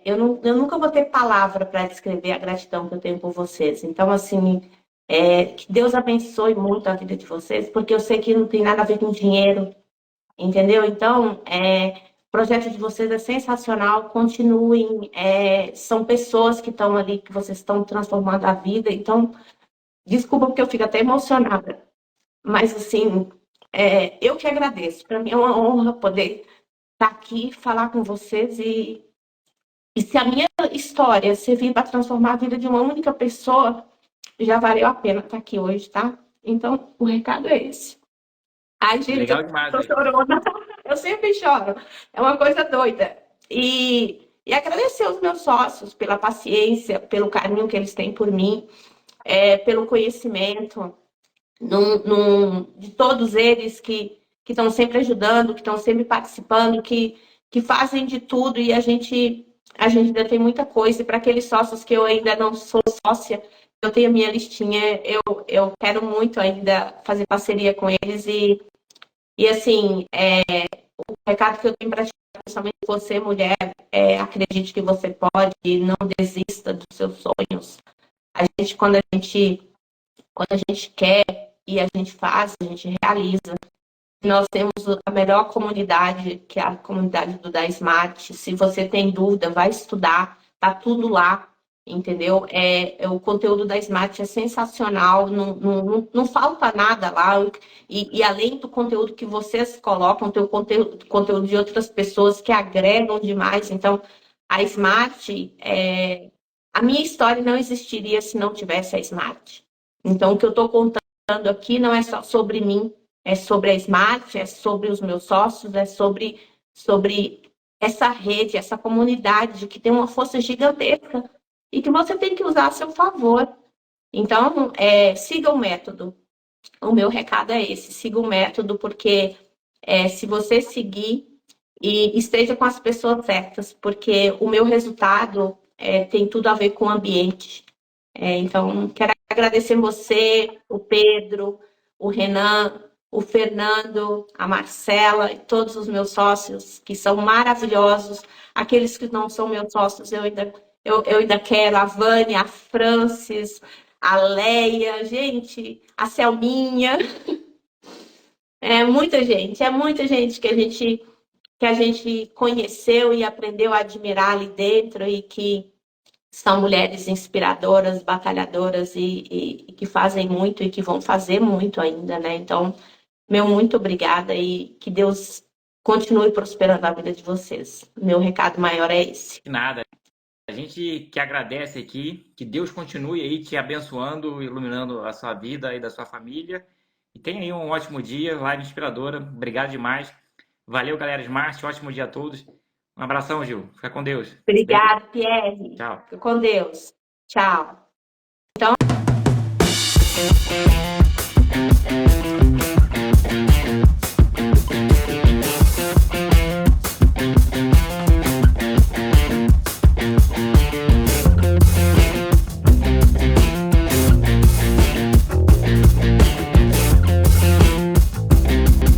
eu nunca vou ter palavra para descrever a gratidão que eu tenho por vocês. Então, assim, que Deus abençoe muito a vida de vocês, porque eu sei que não tem nada a ver com dinheiro, entendeu? Então, o projeto de vocês é sensacional, continuem, são pessoas que estão ali, que vocês estão transformando a vida. Então, desculpa porque eu fico até emocionada, mas, assim, eu que agradeço. Para mim é uma honra poder estar aqui, falar com vocês e se a minha história servir para transformar a vida de uma única pessoa, já valeu a pena estar aqui hoje, tá? Então, o recado é esse. Ai, gente, eu Legal demais tô aí. chorona. Eu sempre choro. É uma coisa doida. E agradecer aos meus sócios pela paciência, pelo carinho que eles têm por mim, pelo conhecimento, de todos eles que estão sempre ajudando, que estão sempre participando, que fazem de tudo e a gente ainda tem muita coisa. E para aqueles sócios que eu ainda não sou sócia, eu tenho a minha listinha, eu quero muito ainda fazer parceria com eles e assim, o recado que eu tenho para ti, principalmente você, mulher, acredite que você pode, não desista dos seus sonhos. Quando a gente quer e a gente faz, a gente realiza. Nós temos a melhor comunidade, que é a comunidade do Da Smart. Se você tem dúvida, vai estudar, tá tudo lá, entendeu? O conteúdo da Smart é sensacional, não falta nada lá. E além do conteúdo que vocês colocam, tem o conteúdo de outras pessoas que agregam demais. Então, a Smart, a minha história não existiria se não tivesse a Smart. Então, o que eu estou contando aqui não é só sobre mim, é sobre a Smart, é sobre os meus sócios, é sobre essa rede, essa comunidade que tem uma força gigantesca e que você tem que usar a seu favor. Então, siga o método. O meu recado é esse, siga o método, porque se você seguir e esteja com as pessoas certas, porque o meu resultado tem tudo a ver com o ambiente. Então, quero agradecer você, o Pedro, o Renan, o Fernando, a Marcela e todos os meus sócios, que são maravilhosos. Aqueles que não são meus sócios, eu ainda quero. A Vânia, a Francis, a Leia, gente, a Selminha. É muita gente que a gente conheceu e aprendeu a admirar ali dentro e que são mulheres inspiradoras, batalhadoras e que fazem muito e que vão fazer muito ainda, né? Então, meu muito obrigada e que Deus continue prosperando a vida de vocês. Meu recado maior é esse. Nada. A gente que agradece aqui, que Deus continue aí te abençoando, iluminando a sua vida e da sua família. E tenha aí um ótimo dia, live inspiradora. Obrigado demais. Valeu, galera Smart. Ótimo dia a todos. Um abração, Gil. Fica com Deus. Obrigada, Pierre. Tchau. Fica com Deus. Tchau. Então.